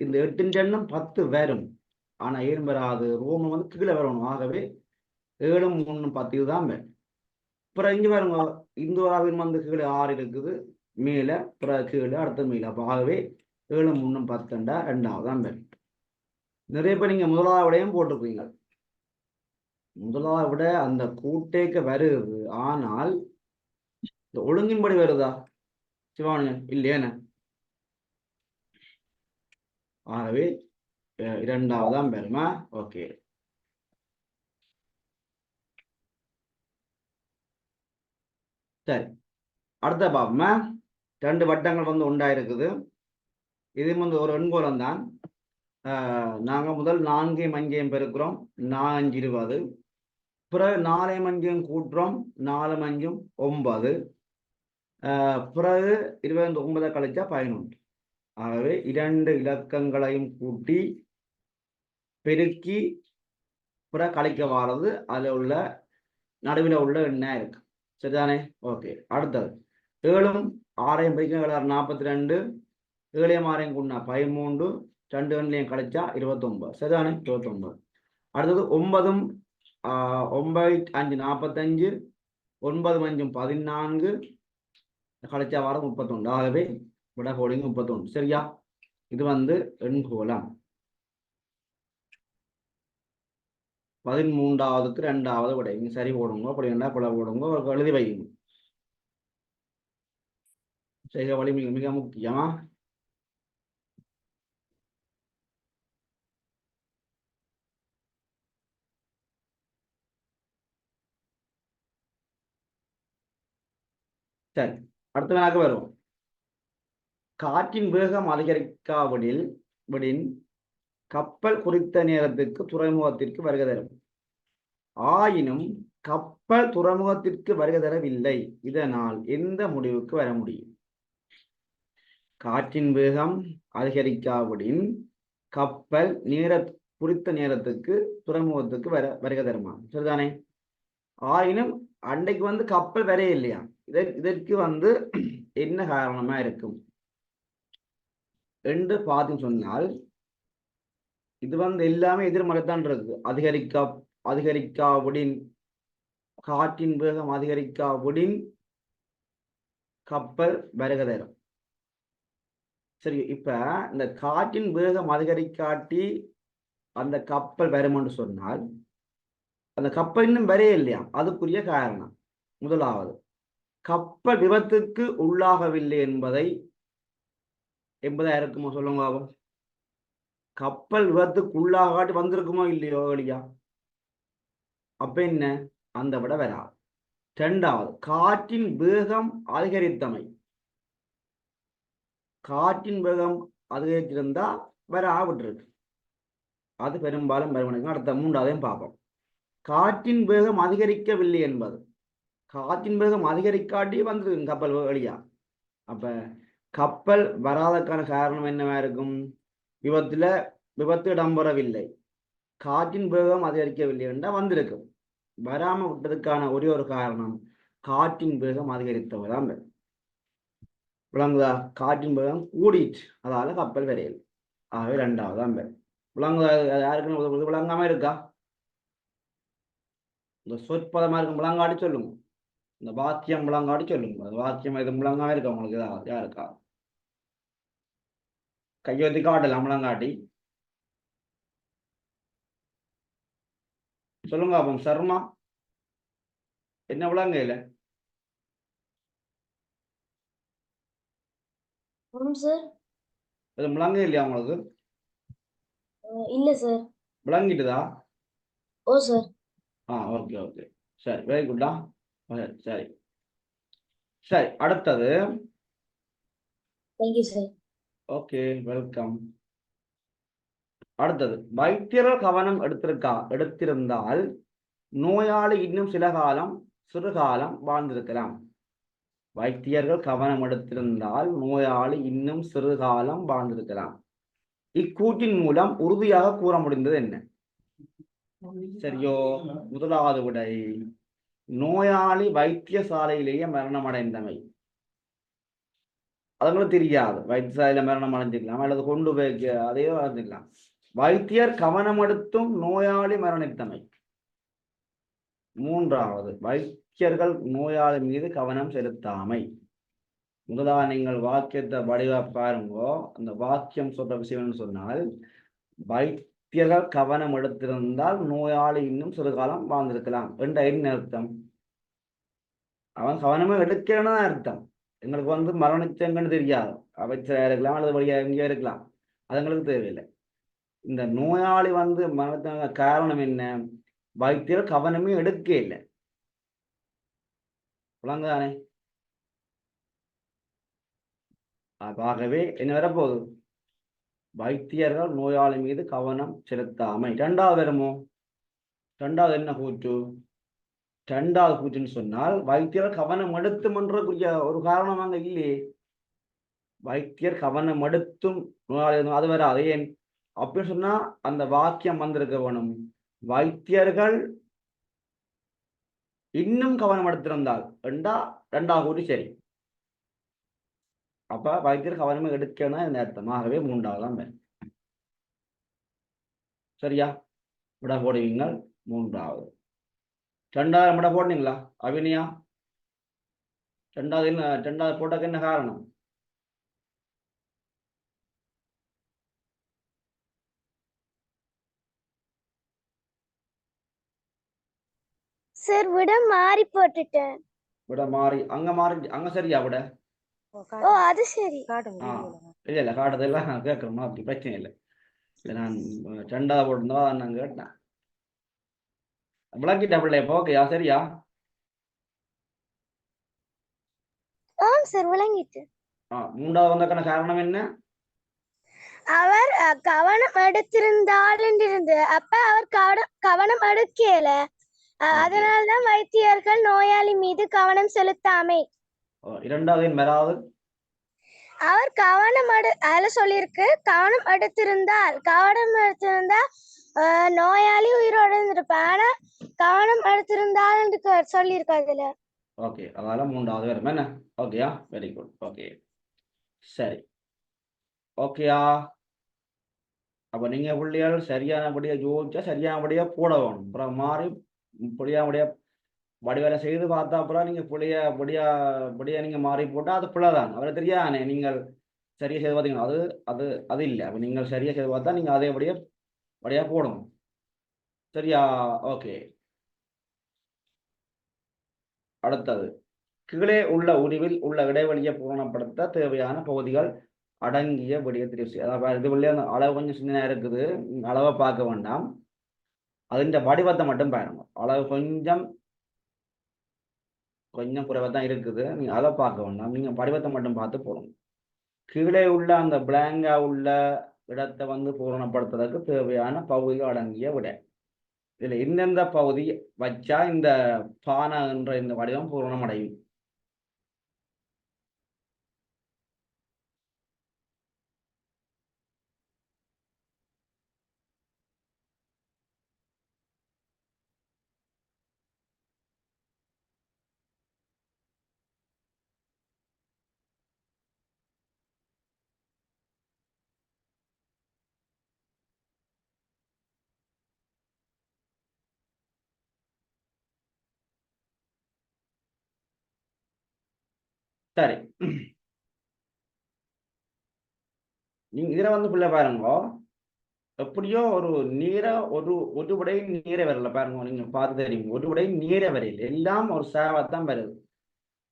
இந்த 8 எண்ணும் 10 வரும், ஆனா ஏன் வராது? ரோமன் வந்து கீழே வரணும். ஆகவே 7ம் 3ம் 10 இதுதான் வரும். அப்புறம் இங்க பாருங்க, இந்துராவின் வந்து கீழே 6 இருக்குது, மேல பிறகு கீழே, அடுத்த மேல. அப்ப ஆகவே 7ம் 3ம் 10 2வது தான் வரும். நிறைய பேர் நீங்க முதலாவது விடையும் போட்டிருப்பீங்க. முதலாவது விட அந்த கூட்டேக்க வருது, ஆனால் இந்த ஒழுங்கின்படி வருதா சிவானு? இல்லையானே? ஆகவே இரண்டாவதான் பெருமா. ஓகே, சரி. அடுத்த பாப்போமா. 2 வட்டங்கள் வந்து உண்டாயிருக்குது. இது வந்து ஒரு எண்கோலம் தான். நாங்க முதல் 4 5 பெருக்கிறோம், 4 20. பிறகு 4 5 கூட்டுறோம், 4 5 9. பிறகு 29 கழிச்சா 11. ஆகவே 2 இலக்கங்களையும் கூட்டி பெருக்கி பிறகு கழிக்க வாரது அதுல உள்ள நடுவில் உள்ள எண்ணா இருக்கு. சரிதானே? ஓகே. அடுத்தது 7 6 பெருக்கினா 42, 7 6 கூட்டினா 13, 2 எண்ணையும் கழிச்சா 29. சரிதானே? 29. அடுத்தது 9 9 5 45, 9 5 14, கழிச்சா வாரம் 31. ஆகவே விட போலிங்க 31. சரியா? இது வந்து எண்கோலம். 13வதுக்கு 2வது விடை. இங்க சரி போடுங்க, அப்படி என்ன குழ போடுங்க, எழுதி வைக்கணும். செய்க வழி மிக மிக முக்கியமா. சரி, அடுத்த நாக்கு வருவோம். காற்றின் வேகம் அதிகரிக்காவிடின் கப்பல் குறித்த நேரத்துக்கு துறைமுகத்திற்கு வருகை தரும். ஆயினும் கப்பல் துறைமுகத்திற்கு வருகை தரவில்லை. இதனால் எந்த முடிவுக்கு வர முடியும்? காற்றின் வேகம் அதிகரிக்காவிடின் கப்பல் குறித்த நேரத்துக்கு துறைமுகத்துக்கு வருகை தருமா. சரிதானே? ஆயினும் அன்றைக்கு வந்து கப்பல் வரையே இல்லையா. இதற்கு வந்து என்ன காரணமா இருக்கும் என்று பார்த்து சொன்னால், இது வந்து எல்லாமே எதிர்மறைத்தான் இருக்கு. அதிகரிக்காவிடின் காற்றின் வேகம் அதிகரிக்காவிடின் கப்பல் வருகை தரும். சரி, இப்ப இந்த காற்றின் வேகம் அதிகரிக்காட்டி அந்த கப்பல் வரும் என்று சொன்னால், அந்த கப்பல் இன்னும் வரையே இல்லையா. அதுக்குரிய காரணம் முதலாவது, கப்பல் விபத்துக்கு உள்ளாகவில்லை என்பதா இருக்குமோ சொல்லுங்க. கப்பல் விபத்துக்கு உள்ளாகாட்டி வந்திருக்குமோ இல்லையோ இல்லையா. அப்ப என்ன, அந்த விட வராது. 2வது, காற்றின் வேகம் அதிகரித்தமை. காற்றின் வேகம் அதிகரித்திருந்தா வர ஆவிட்டிருக்கு. அது பெரும்பாலும் வருவனுக்கு. அடுத்த 3வதையும் பார்ப்போம். காற்றின் வேகம் அதிகரிக்கவில்லை என்பது, காற்றின் வேகம் அதிகரிக்காட்டி வந்துருக்கு கப்பல் வழியா. அப்ப கப்பல் வராதற்கான காரணம் என்னவா இருக்கும்? விபத்து இடம்பெறவில்லை, காற்றின் வேகம் அதிகரிக்கவில்லை என்றால் வந்திருக்கும். வராம விட்டதுக்கான ஒரே ஒரு காரணம் காற்றின் வேகம் அதிகரித்தவதான். விளங்குதா? காற்றின் வேகம் கூடிட்டு, அதால கப்பல் வரையல். ஆகவே 2வதுதான் பேர். விளங்குதா? யாருக்குன்னு விளங்காம இருக்கா? இந்த சொற்பதமா இருக்கும் விளங்காடி சொல்லுங்க. இந்த வாக்கியம் விளங்காடி சொல்லுங்க. வாக்கியம் எதுவும் விளங்காம இருக்கா உங்களுக்கு? யாருக்கா கையொத்தி காட்டலாம் விளங்காட்டி சொல்லுங்க. அப்போ சர்மா என்ன விளங்க இல்ல? அது விளங்க இல்லையா உங்களுக்கு? இல்ல சார். விளங்கிட்டுதா? ஓ சார். ஓகே ஓகே, சரி, வெரி குட்டா. சரி சரி, அடுத்தது. Thank you sir. Okay, welcome. அடுத்தது, வைத்தியர்கள் கவனம் எடுத்திருந்தால் நோயாளி இன்னும் சிறுகாலம் வாழ்ந்திருக்கலாம். வைத்தியர்கள் கவனம் எடுத்திருந்தால் நோயாளி இன்னும் சிறுகாலம் வாழ்ந்திருக்கலாம். இக்கூற்றின் மூலம் உறுதியாக கூற முடிந்தது என்ன? சரியோ? முதலாவது விடை, நோயாளி வைத்தியசாலையிலேயே மரணம் அடைந்தமை. அதுங்களுக்கு தெரியாது. வைத்தியசாலையில மரணம் அடைஞ்சிக்கலாம், அல்லது கொண்டு போய் அதையோ அடைஞ்சிக்கலாம். வைத்தியர் கவனம் எடுத்தும் நோயாளி மரணித்தமை. 3வது, வைத்தியர்கள் நோயாளி மீது கவனம் செலுத்தாமை. முதலாக நீங்கள் வாக்கியத்தை வடிவா பாருங்கோ. அந்த வாக்கியம் சொல்ற விஷயம் சொன்னால், வைத்தியர்கள் கவனம் எடுத்திருந்தால் நோயாளி இன்னும் சிறுகாலம் வாழ்ந்திருக்கலாம் என்ற என்ன அர்த்தம்? அவன் கவனமே எடுக்கணும்னு அர்த்தம். எங்களுக்கு வந்து மரணிச்சங்கன்னு தெரியாது. அமைச்சராக இருக்கலாம், அல்லது வழியா எங்கேயோ இருக்கலாம். அது எங்களுக்கு தேவையில்லை. இந்த நோயாளி வந்து மரணத்தின காரணம் என்ன? வைத்தியர் கவனமே எடுக்க இல்லை. விளங்குதானே? ஆகவே என்ன வரப்போகுது? வைத்தியர்கள் நோயாளி மீது கவனம் செலுத்தாமை. இரண்டாவது வருமோ? இரண்டாவது என்ன கூற்று? இரண்டாவது கூற்றுன்னு சொன்னால் வைத்தியர் கவனம் எடுத்தும்ன்றக்குரிய ஒரு காரணம் அங்க இல்லையே. வைத்தியர் கவனம் எடுத்தும் நோயாளி அது வேற. அதே அப்படின்னு சொன்னா அந்த வாக்கியம் வந்திருக்க வேணும், வைத்தியர்கள் இன்னும் கவனம் எடுத்திருந்தால் ரெண்டாவது கூற்று சரி. அப்ப வைத்தியர் கவனமே எடுக்கணும் இந்த அர்த்தமாகவே மூன்றாவதுதான் வரும். சரியா? விட போடுவீங்க மூன்றாவது. ரெண்டாவது விட போடுனீங்களா அபினியா? ரெண்டாவது போட்டக்கு என்ன காரணம்? சார் விட மாறி போட்டுட்டேன். விட மாறி அங்க சரியா விட? ஓ அது சரி. இல்ல இல்ல காட்டுதெல்லாம் கேட்கணுமா? அப்படி பிரச்சனை இல்லை. இல்லை நான் ரெண்டாவது போட்டிருந்தா நான் கேட்டேன். விளக்கிட்ட பிள்ளை ஓகேயா? சரியா? சார் விளங்கிட்டு. மூன்றாவது வந்தக்கான காரணம் என்ன? அவர் கவனம் எடுத்திருந்தால் இருந்து அப்ப அவர் கவனம் எடுக்கல. அதனால்தான் வைத்தியர்கள் நோயாளி மீது கவனம் செலுத்தாமை. இரண்டாவது வராது. அவர் அதுல சொல்லியிருக்கு கவனம் எடுத்திருந்தா நோயாளி உயிரோடு இருந்திருப்பார். ஆனா கவனம் எடுத்திருந்தால் சொல்லியிருக்கு அதுல. ஓகே, அதனால மூன்றாவது வரும் என்ன? ஓகேயா? Very good. ஓகே சரி. ஓகேயா? அப்ப நீங்க பிள்ளைகள் சரியானபடியா யோசிச்சா சரியானபடியா போட வேணும். அப்புறம் மாறி புள்ளியாபடியா வடிவேலை செய்து பார்த்தா அப்புறம் நீங்க புள்ளியா நீங்க மாறி போட்டா அது பிள்ளைதான். அவரை தெரியாதானே நீங்கள் சரியா செய்து பார்த்தீங்கன்னா அது அது அது இல்லை. அப்ப நீங்கள் சரியா செய்து பார்த்தா நீங்க அதேபடியா போடணும். சரியா? ஓகே. அடுத்தது, கீழே உள்ள உருவில் உள்ள இடைவெளியை பூரணப்படுத்த தேவையான பகுதிகள் அடங்கிய விடிய தெரிவு. அதாவது இது வழியா அந்த அளவு கொஞ்சம் சின்னதாக இருக்குது, அளவை பார்க்க வேண்டாம், அதுன்ற வடிவத்தை மட்டும் பாருங்க. அளவு கொஞ்சம் குறைவாக தான் இருக்குது, நீங்க அதை பார்க்க வேண்டாம், நீங்க வடிவத்தை மட்டும் பார்த்து போடுங்க. கீழே உள்ள அந்த பிளாங்கா உள்ள இடத்தை வந்து பூரணப்படுத்துறதுக்கு தேவையான பகுதிகள் அடங்கிய விடை. இதுல எந்தெந்த பகுதி வச்சா இந்த பானை என்ற இந்த வடிவம் பூரணம் அடையும்? சரி, நீங்க இதுல வந்து பிள்ளை பாருங்க, எப்படியோ ஒரு நீரை ஒரு விடை நீரை வரல பாருங்க. நீங்க பார்த்து தெரியும், ஒரு விடை நீரை வரையில் எல்லாம் ஒரு சாயத்தான் வருது.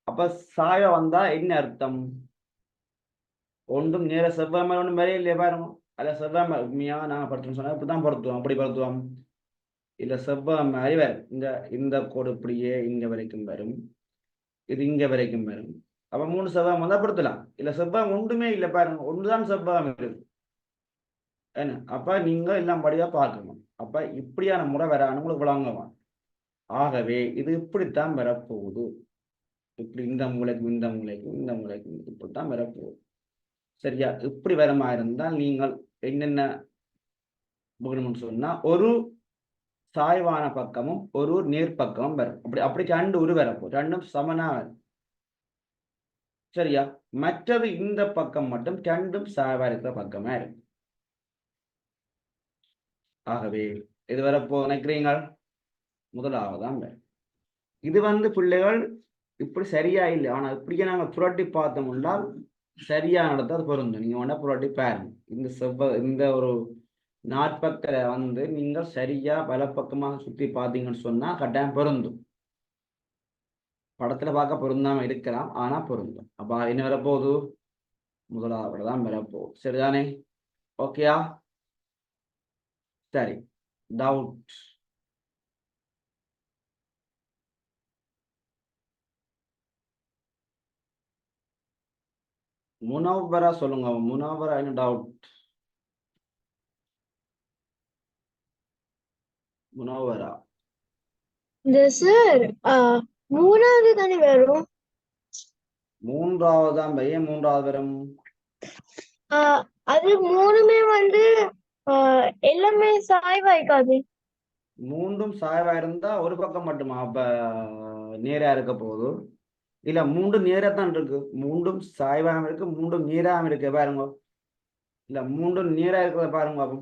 அப்ப சாய வந்தா என்ன அர்த்தம்? ஒன்றும் நேர செவ்வாய் மேல ஒன்றும் வரைய இல்லையா பாருங்க. அல்ல செவ்வாய் மேல உண்மையா நாங்க படுத்துன்னு சொன்னா இப்படிதான் படுத்துவோம், அப்படி படுத்துவோம் இல்ல செவ்வாய் மாதிரி வரும். இந்த கோடு இப்படியே இங்க வரைக்கும் வரும், இது இங்க வரைக்கும் வரும். அப்ப 3 செவ்வாய் வந்தா படுத்தலாம். இல்ல செவ்வாய் ஒன்றுமே இல்லை பாருங்க, ஒன்றுதான் செவ்வாய் இருக்கு என்ன. அப்ப நீங்க எல்லாம் படியா பார்க்கணும். அப்ப இப்படியான முறை வரான்னு உங்களுக்கு விளங்குவான். ஆகவே இது இப்படித்தான் வரப்போகுது. இப்படி இந்த மூளைக்கும் இந்த மூளைக்கும் இந்த மூளைக்கும் இப்படித்தான் வரப்போகுது. சரியா? இப்படி வரமா இருந்தால் நீங்கள் என்னென்ன சொன்னா ஒரு சாய்வான பக்கமும் ஒரு நேர்பக்கமும் வரும். அப்படி ரெண்டு உரு வரப்போ ரெண்டும் சமனா வரும். சரியா? மற்றது இந்த பக்கம் மட்டும் ரெண்டும் சாய்வா இருக்கிற பக்கமா இருக்கும். ஆகவே இது வரப்போ நினைக்கிறீங்கள் முதலாவதான் வரும். இது வந்து பிள்ளைகள் இப்படி சரியா இல்லை, ஆனா இப்படியே நாங்க புரட்டி பார்த்தோம்னா சரியான இடத்த அது பொருந்தும். நீங்க வேணா புரட்டி பாருங்க. இந்த ஒரு நாற்பக்கரை வந்து நீங்கள் சரியா வலப்பக்கமாக சுத்தி பார்த்தீங்கன்னு சொன்னா கட்டாயம் பொருந்தும். படத்துல பார்க்க பொருந்தாம இருக்கலாம், ஆனா பொருந்தும். அப்ப என்ன வரப்போகுது? முதலாவது தான் வரப்போகுது. சரிதானே? ஓகேயா? சரி, டவுட். முனவ்வரா சொல்லுங்க. முனவ்வரா என்ன டவுட்? முனவ்வரா இந்த சார் மூணாவது தானே வரும். மூன்றாவது தான் பையன். மூன்றாவது வரும். அது மூணுமே வந்து எல்லாமே சாய்வாய்க்காது. மூன்றும் சாய்வா இருந்தா ஒரு பக்கம் மட்டுமா அப்ப நேரா இருக்க போகுது? இல்ல, மூன்று நேரா தான் இருக்கு. மூன்றும் சாய்வாம இருக்கு, மூன்றும் நேராம இருக்கு. பாருங்க, இல்ல மூன்றும் நேரா இருக்கிறத பாருங்க. அப்போ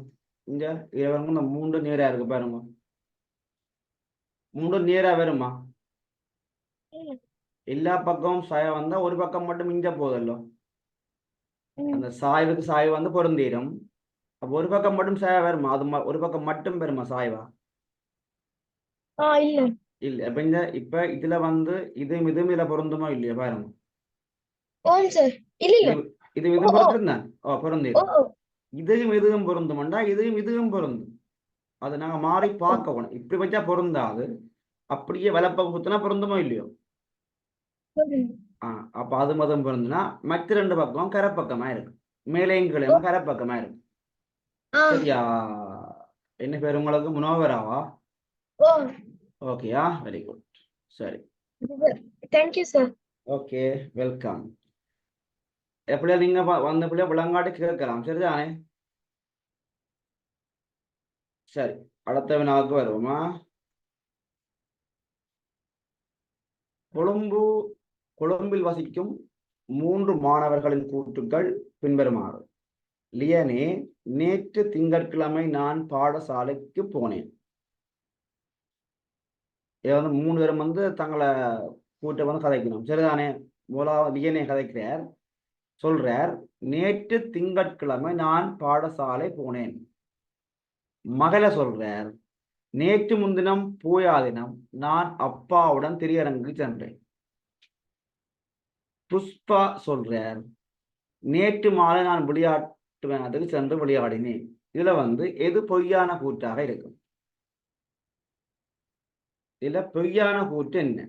இங்க இவங்க இந்த மூன்று நேரா இருக்கு பாருங்க. மூன்றும் நேரா வருமா? எல்லா பக்கமும் சாய்வா வந்தா ஒரு பக்கம் மட்டும் மிஞ்ச போதല്ലോ. அந்த சாய்வுக்கு சாய்வு வந்து பொருந்தீரும். அப்ப ஒரு பக்கம் மட்டும் சாய்வா வருமா? அது ஒரு பக்கம் மட்டும் வருமா சாய்வா? இல்ல இல்ல. இப்ப இதுல வந்து இதுவும் இதுவும் இதுல பொருந்துமா இல்லையா? பாருங்க, ஓம் சார். இல்ல இல்ல. இது இதுவும் பொருந்திருந்தான். பொருந்தீரும். ஓ இதையும் இதுவும் பொருந்தும்டா, இதையும் இதுவும் பொருந்தும். அது நாங்க மாறி பார்க்கணும். இப்படி வச்சா பொருந்தாது, அப்படியே வலப்பக்கம் குத்துனா பொருந்துமோ இல்லையோ? அப்ப அது மதம் பொருந்துனா மற்ற ரெண்டு பக்கம் கரைப்பக்கமா இருக்கு. மேலையும் கீழையுமா கரைப்பக்கமா இருக்கு. சரியா? என்ன பேர் உங்களுக்கு? முனவராவா? ஓகேயா, வெரி குட். சரி, தேங்க்யூ சார். Okay, welcome. எப்படியா நீங்க வந்த பிள்ளைய விளங்காட்டி கேட்கலாம். சரிதானே? சரி, அடுத்த வினாவுக்கு வருவோமா? கொழும்பில் வசிக்கும் 3 மாணவர்களின் கூற்றுக்கள் பின்வருமாறு. லியனே, நேற்று திங்கட்கிழமை நான் பாடசாலைக்கு போனேன். இதை வந்து 3 பேரும் வந்து தங்களை கூட்ட வந்து கதைக்கணும். சரிதானே? முதலாவது லியனே கதைக்கிறார், சொல்றார், நேற்று திங்கட்கிழமை நான் பாடசாலை போனேன். மகள சொல்றார், நேற்று முன்தினம் போயாதினம் நான் அப்பாவுடன் திரையரங்குக்கு சென்றேன். புஷ்பா சொல்றார், நேற்று மாலை நான் விளையாட்டு மேளத்துக்கு சென்று விளையாடினேன். இதுல வந்து எது பொய்யான கூற்றாக இருக்கும்? இதுல பொய்யான கூற்று என்ன?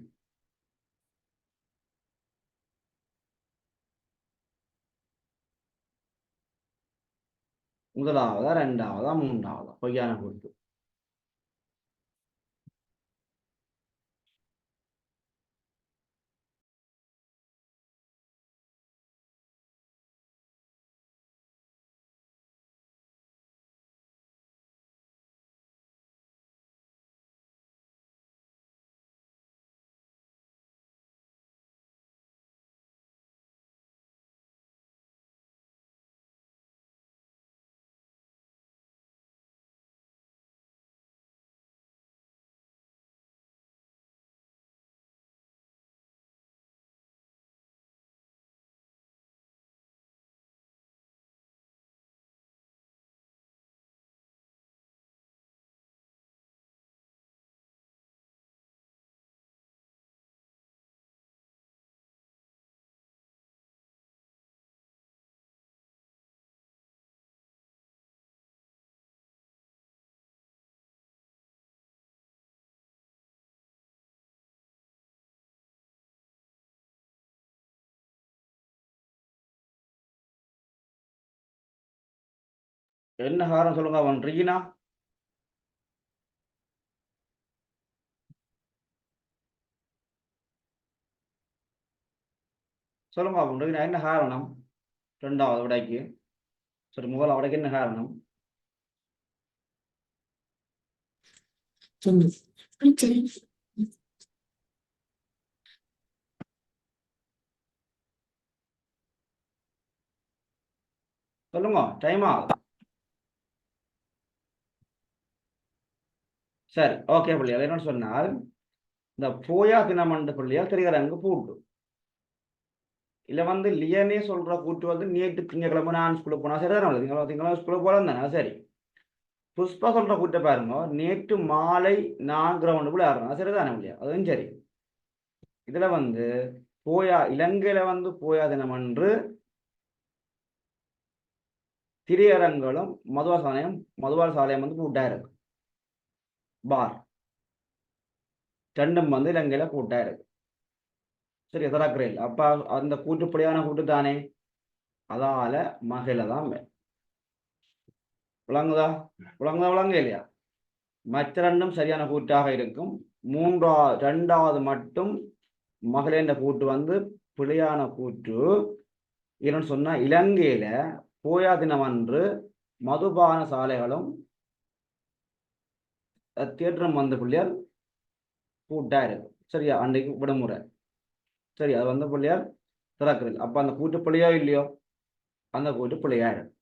முதலாவதா, ரெண்டாவதா, மூன்றாவதா பொய்யான கூற்று? என்ன காரணம் சொல்லுங்க. அவன் ரீனா சொல்லுங்க. அவன் ரீனா என்ன காரணம்? ரெண்டாவது விடைக்கு, சரி, முதல் விடைக்கு என்ன காரணம்? சொல்லுங்க, டைம் ஆகுது. சரி, ஓகே பிள்ளைகள். என்ன சொன்னால், இந்த போயா தினம் என்ற பிள்ளையால் திரையரங்கு பூட்டு. இல்ல வந்து லியனே சொல்ற கூட்டு வந்து நேற்று திங்கக்கிழமை நான் ஸ்கூலுக்கு போனா. சரிதானே? திங்கக்கிழமை ஸ்கூலுக்கு போல தானே? சரி. புஷ்பா சொல்ற கூட்ட பாருங்க, நேற்று மாலை நான் கிரவுண்டுக்குள்ள ஆடுறேன். சரிதானே இல்லையா? அதுவும் சரி. இதுல வந்து இலங்கையில வந்து போயா தினம் என்று திரையரங்களும் மதுபான சாலையும் வந்து கூட்டா இருக்கு. பார் ரெண்டும் வந்து இலங்கையில கூட்டா இருக்கு. சரி, திறக்கிறேன். அப்ப அந்த கூட்டுப்படியான கூட்டு தானே, அதால மகிழ தான் விளங்குதா? விளங்க இல்லையா? மற்ற ரெண்டும் சரியான கூட்டாக இருக்கும். ரெண்டாவது மட்டும் மகளிர் கூட்டு வந்து பிழையான கூற்று. என்னன்னு சொன்னா, இலங்கையில போயா தினம் அன்று மதுபான சாலைகளும் தியேட்டரும் வந்து பிள்ளையார் கூட்டா இருக்கு. சரியா? அன்றைக்கு விடுமுறை. சரி, அது வந்து பிள்ளையார் திறக்கிறது. அப்ப அந்த கூட்டு பிள்ளையோ இல்லையோ, அந்த கூட்டு பிள்ளையா இருக்கு.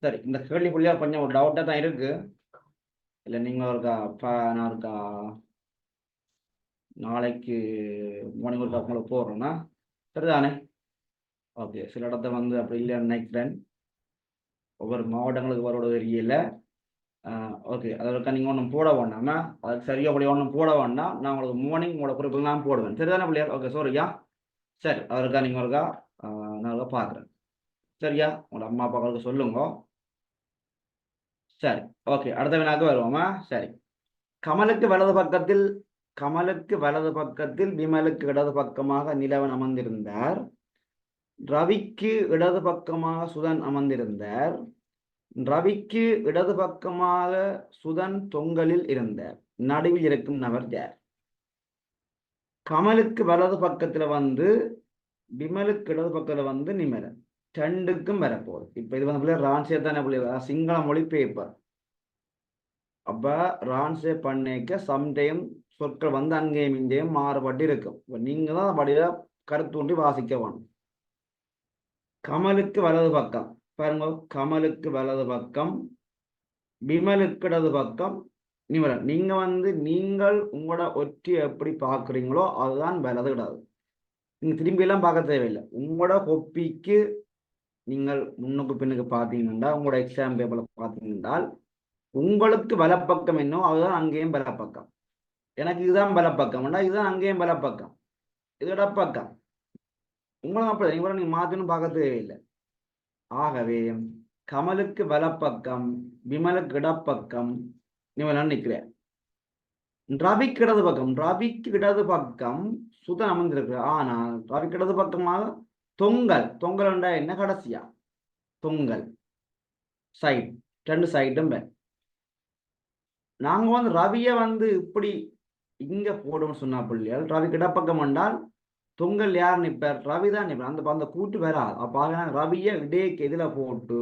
சரி, இந்த கேள்வி புள்ளியா கொஞ்சம் ஒரு டவுட்டா தான் இருக்கு. இல்ல நீங்க இருக்கா நான் இருக்கா நாளைக்கு மார்னிங் ஒர்க் உங்களுக்கு போடுறோன்னா சரிதானே? ஓகே, சில இடத்த வந்து அப்படி இல்லைன்னு நினைக்கிறேன். ஒவ்வொரு மாவட்டங்களுக்கு வரோட தெரியல. ஓகே, அதற்காக நீங்கள் ஒன்றும் போட வேண்டாமா, அதுக்கு சரியாக அப்படி ஒன்றும் போட வேண்டாம். நான் உங்களுக்கு மார்னிங் உங்களோட குறிப்புகள் நான் போடுவேன். சரிதானே பிள்ளையா? ஓகே, சரியா? சரி, அதற்காக நீங்கள் இருக்கா நான் பார்க்குறேன். சரியா? உங்களோட அம்மா அப்பாக்களுக்கு சொல்லுங்க. சரி, ஓகே, அடுத்த வினாக்கு வருவோமா? சரி, கமலுக்கு வலது பக்கத்தில் விமலுக்கு இடது பக்கமாக நிலவன் அமர்ந்திருந்தார். ரவிக்கு இடது பக்கமாக சுதன் அமர்ந்திருந்தார். ரவிக்கு இடது பக்கமாக சுதன் தொங்கலில் இருந்தார். நடுவில் இருக்கும் நபர் யார்? கமலுக்கு வலது பக்கத்துல வந்து விமலுக்கு இடது பக்கத்துல வந்து நிமலன். ரெண்டுக்கும் வரப்போகுது. இப்ப இது வந்து ரான்சே தானே சிங்கள மொழி பேப்பர். அப்ப ரான்சே பண்ணிக்க சம்டைம் சொற்கள் வந்து அங்கேயும் இங்கேயும் மாறுபட்டு இருக்கும். நீங்க தான் படியில கருத்தூண்டி வாசிக்க வேணும். கமலுக்கு வலது பக்கம் பாருங்க, கமலுக்கு வலது பக்கம், விமலுக்கு இடது பக்கம் நிமலன். நீங்க வந்து நீங்கள் உங்களோட ஒற்றியை எப்படி பார்க்குறீங்களோ அதுதான் வலது இடது. நீங்க திரும்பி எல்லாம் பார்க்க தேவையில்லை. உங்களோட கொப்பிக்கு நீங்கள் முன்னுக்கு பின்னுக்கு பார்த்தீங்கன்னா, உங்களோட எக்ஸாம் பேப்பர்ல பார்த்தீங்கன்னால் உங்களுக்கு வலப்பக்கம் என்னோ அதுதான் அங்கேயும் வலப்பக்கம். எனக்கு இதுதான் வலப்பக்கம், இதுதான் அங்கேயும் வலப்பக்கம், இது இடப்பக்கம். உங்களுக்கு அப்படி நீங்க மாற்றணும் பார்க்க தேவையில்லை. ஆகவே கமலுக்கு வலப்பக்கம், விமலுக்கு இடப்பக்கம் நிமலன் நிற்கிறேன். ரவிக்கு இடது பக்கம் சுதன் அமர்ந்திருக்கிறார். ஆனால் ரவிக்கு இடது பக்கமாக தொங்கல் என்ன கடைசியா தொங்கல் சைட், ரெண்டு சைடும். நாங்க வந்து ரவிய வந்து இப்படி இங்க போடுவோம் சொன்னா பிள்ளைகள், ரவிக்கு இடப்பக்கம் என்றால் தொங்கல் யார் நிற்பார்? ரவி தான் நிற்பார். அந்த கூட்டு வராது. அப்ப ரவிய இடையக்கு எதிர போட்டு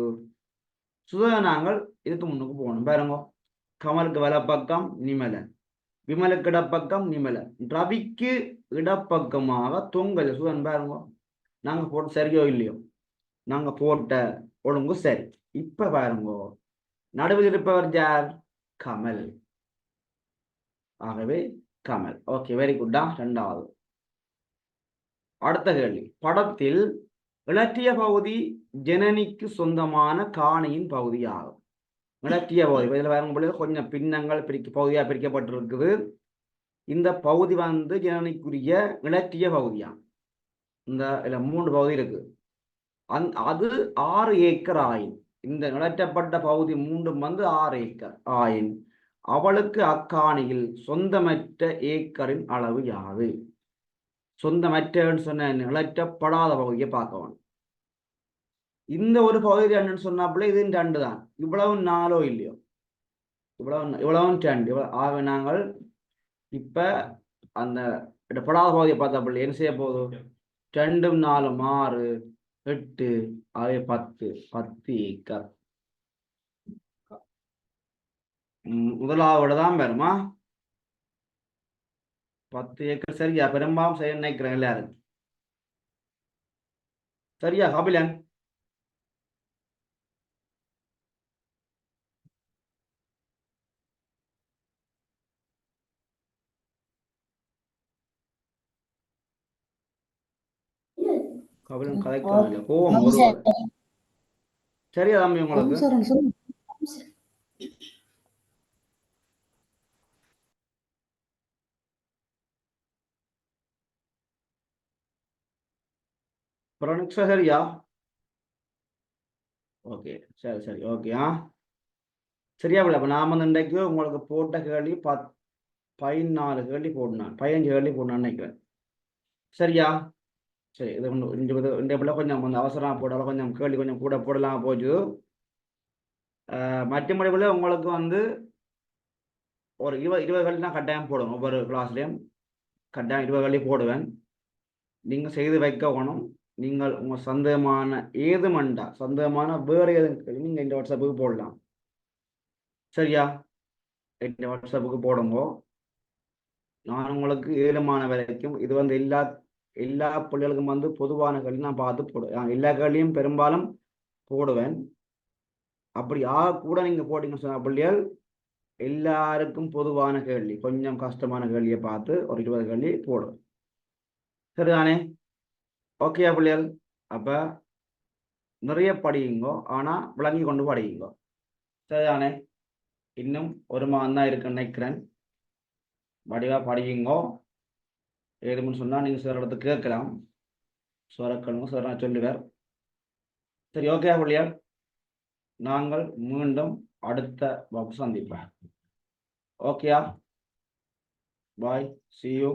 சுதனை நாங்கள் இதுக்கு முன்னுக்கு போகணும். பாருங்க, கமலுக்கு வலப்பக்கம் நிமலன், விமலுக்கு இடப்பக்கம் நிமலன், ரவிக்கு இடப்பக்கமாக தொங்கல் சுதன். பாருங்க, நாங்க போட்ட சரியோ இல்லையோ, நாங்க போட்ட ஒழுங்கு சரி. இப்ப பாருங்க, நடுவில் இருப்பவர் யார்? கமல். ஆகவே கமல். ஓகே, வெரி குட்டா. ரெண்டாவது. அடுத்த கேள்வி, படத்தில் இலற்றிய பகுதி ஜனனிக்கு சொந்தமான காணியின் பகுதி ஆகும். இலற்றிய பகுதி இதில் வரும்போது கொஞ்சம் பின்னங்கள் பகுதியாக பிரிக்கப்பட்டிருக்குது. இந்த பகுதி வந்து ஜனனிக்குரிய இலற்றிய பகுதியாகும். இந்த இதுல 3 பகுதி இருக்கு. அது 6 ஏக்கர் ஆயின், இந்த நிலற்றப்பட்ட பகுதி 3 வந்து 6 ஏக்கர் ஆயின், அவளுக்கு அக்காணியில் சொந்தமற்ற ஏக்கரின் அளவு யாது? சொந்தமற்றன்னு சொன்ன இழற்றப்படாத பகுதியை பார்க்க வேணும். இந்த ஒரு பகுதி ரெண்டுன்னு சொன்னாப்புல இது 2 தான். இவ்வளவு 4 இல்லையோ, இவ்வளவும் 2. ஆக நாங்கள் இப்ப அந்த படாத பகுதியை பார்த்தாப்புல என்ன செய்ய போதும்? 2 4 6 8 ஆகவே 10 ஏக்கர். முதலாவது தான் வருமா? 10 ஏக்கர் சரியா? பெரும்பாலும் செய்ய நினைக்கிறேன் எல்லாரும். சரியா கபிலன்? கபிலன் கதைக்கிறாங்க கோவம் வருவாரு. சரியா தம்பி உங்களுக்கு? ப்ரொனக்ஸா சரியா? ஓகே சரி சரி ஓகே. சரியா பிள்ளை. அப்போ நான் வந்து இன்றைக்கு உங்களுக்கு போட்ட கேள்வி 14 கேள்வி போடணும், 15 கேள்வி போடணும்னு நினைக்கிறேன். சரியா? சரி, இது இந்த பிள்ளை கொஞ்சம் வந்து அவசரமாக போட்டாலும் கொஞ்சம் கேள்வி கொஞ்சம் கூட போடலாம் போச்சு. மற்றபடி பிள்ளை உங்களுக்கு வந்து ஒரு 20 கேள்வி தான் கட்டாயம் போடுவேன். ஒவ்வொரு கிளாஸ்லேயும் கட்டாயம் 20 கேள்வி போடுவேன். நீங்கள் செய்து வைக்கணும். நீங்கள் உங்கள் சந்தேகமான ஏதுமண்டா சந்தேகமான வேறு எதுவும் நீங்கள் இந்த வாட்ஸ்அப்புக்கு போடலாம். சரியா? இந்த வாட்ஸ்அப்புக்கு போடுங்க. நான் உங்களுக்கு 7 வரைக்கும் இது வந்து எல்லா பிள்ளைகளுக்கும் வந்து பொதுவான கேள்வி நான் பார்த்து போடுவேன். எல்லா கேள்வியும் பெரும்பாலும் போடுவேன். அப்படி கூட நீங்கள் போட்டீங்கன்னு சொன்ன பிள்ளைகள் எல்லாருக்கும் பொதுவான கேள்வி, கொஞ்சம் கஷ்டமான கேள்வியை பார்த்து ஒரு 20 கேள்வி போடுவேன். சரிதானே? ஓகேயா பிள்ளைகள்? அப்போ நிறைய படியுங்கோ, ஆனால் விளங்கி கொண்டு படியுங்கோ. சரிதானே? இன்னும் ஒரு மாதம் தான் இருக்குன்னு நினைக்கிறேன். வடிவாக படியுங்கோ. ஏதுன்னு சொன்னால் நீங்கள் சார் இடத்து கேட்கலாம். சுரக்கணுங்க சார் நான் சொல்லுவார். சரி ஓகே பிள்ளையார், நாங்கள் மீண்டும் அடுத்த வகுப்பு சந்திப்போம். ஓகேயா? பாய், see you.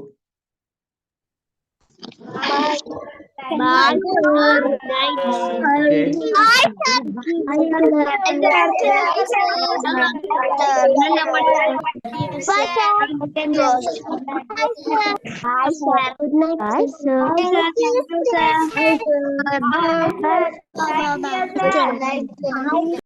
Good night.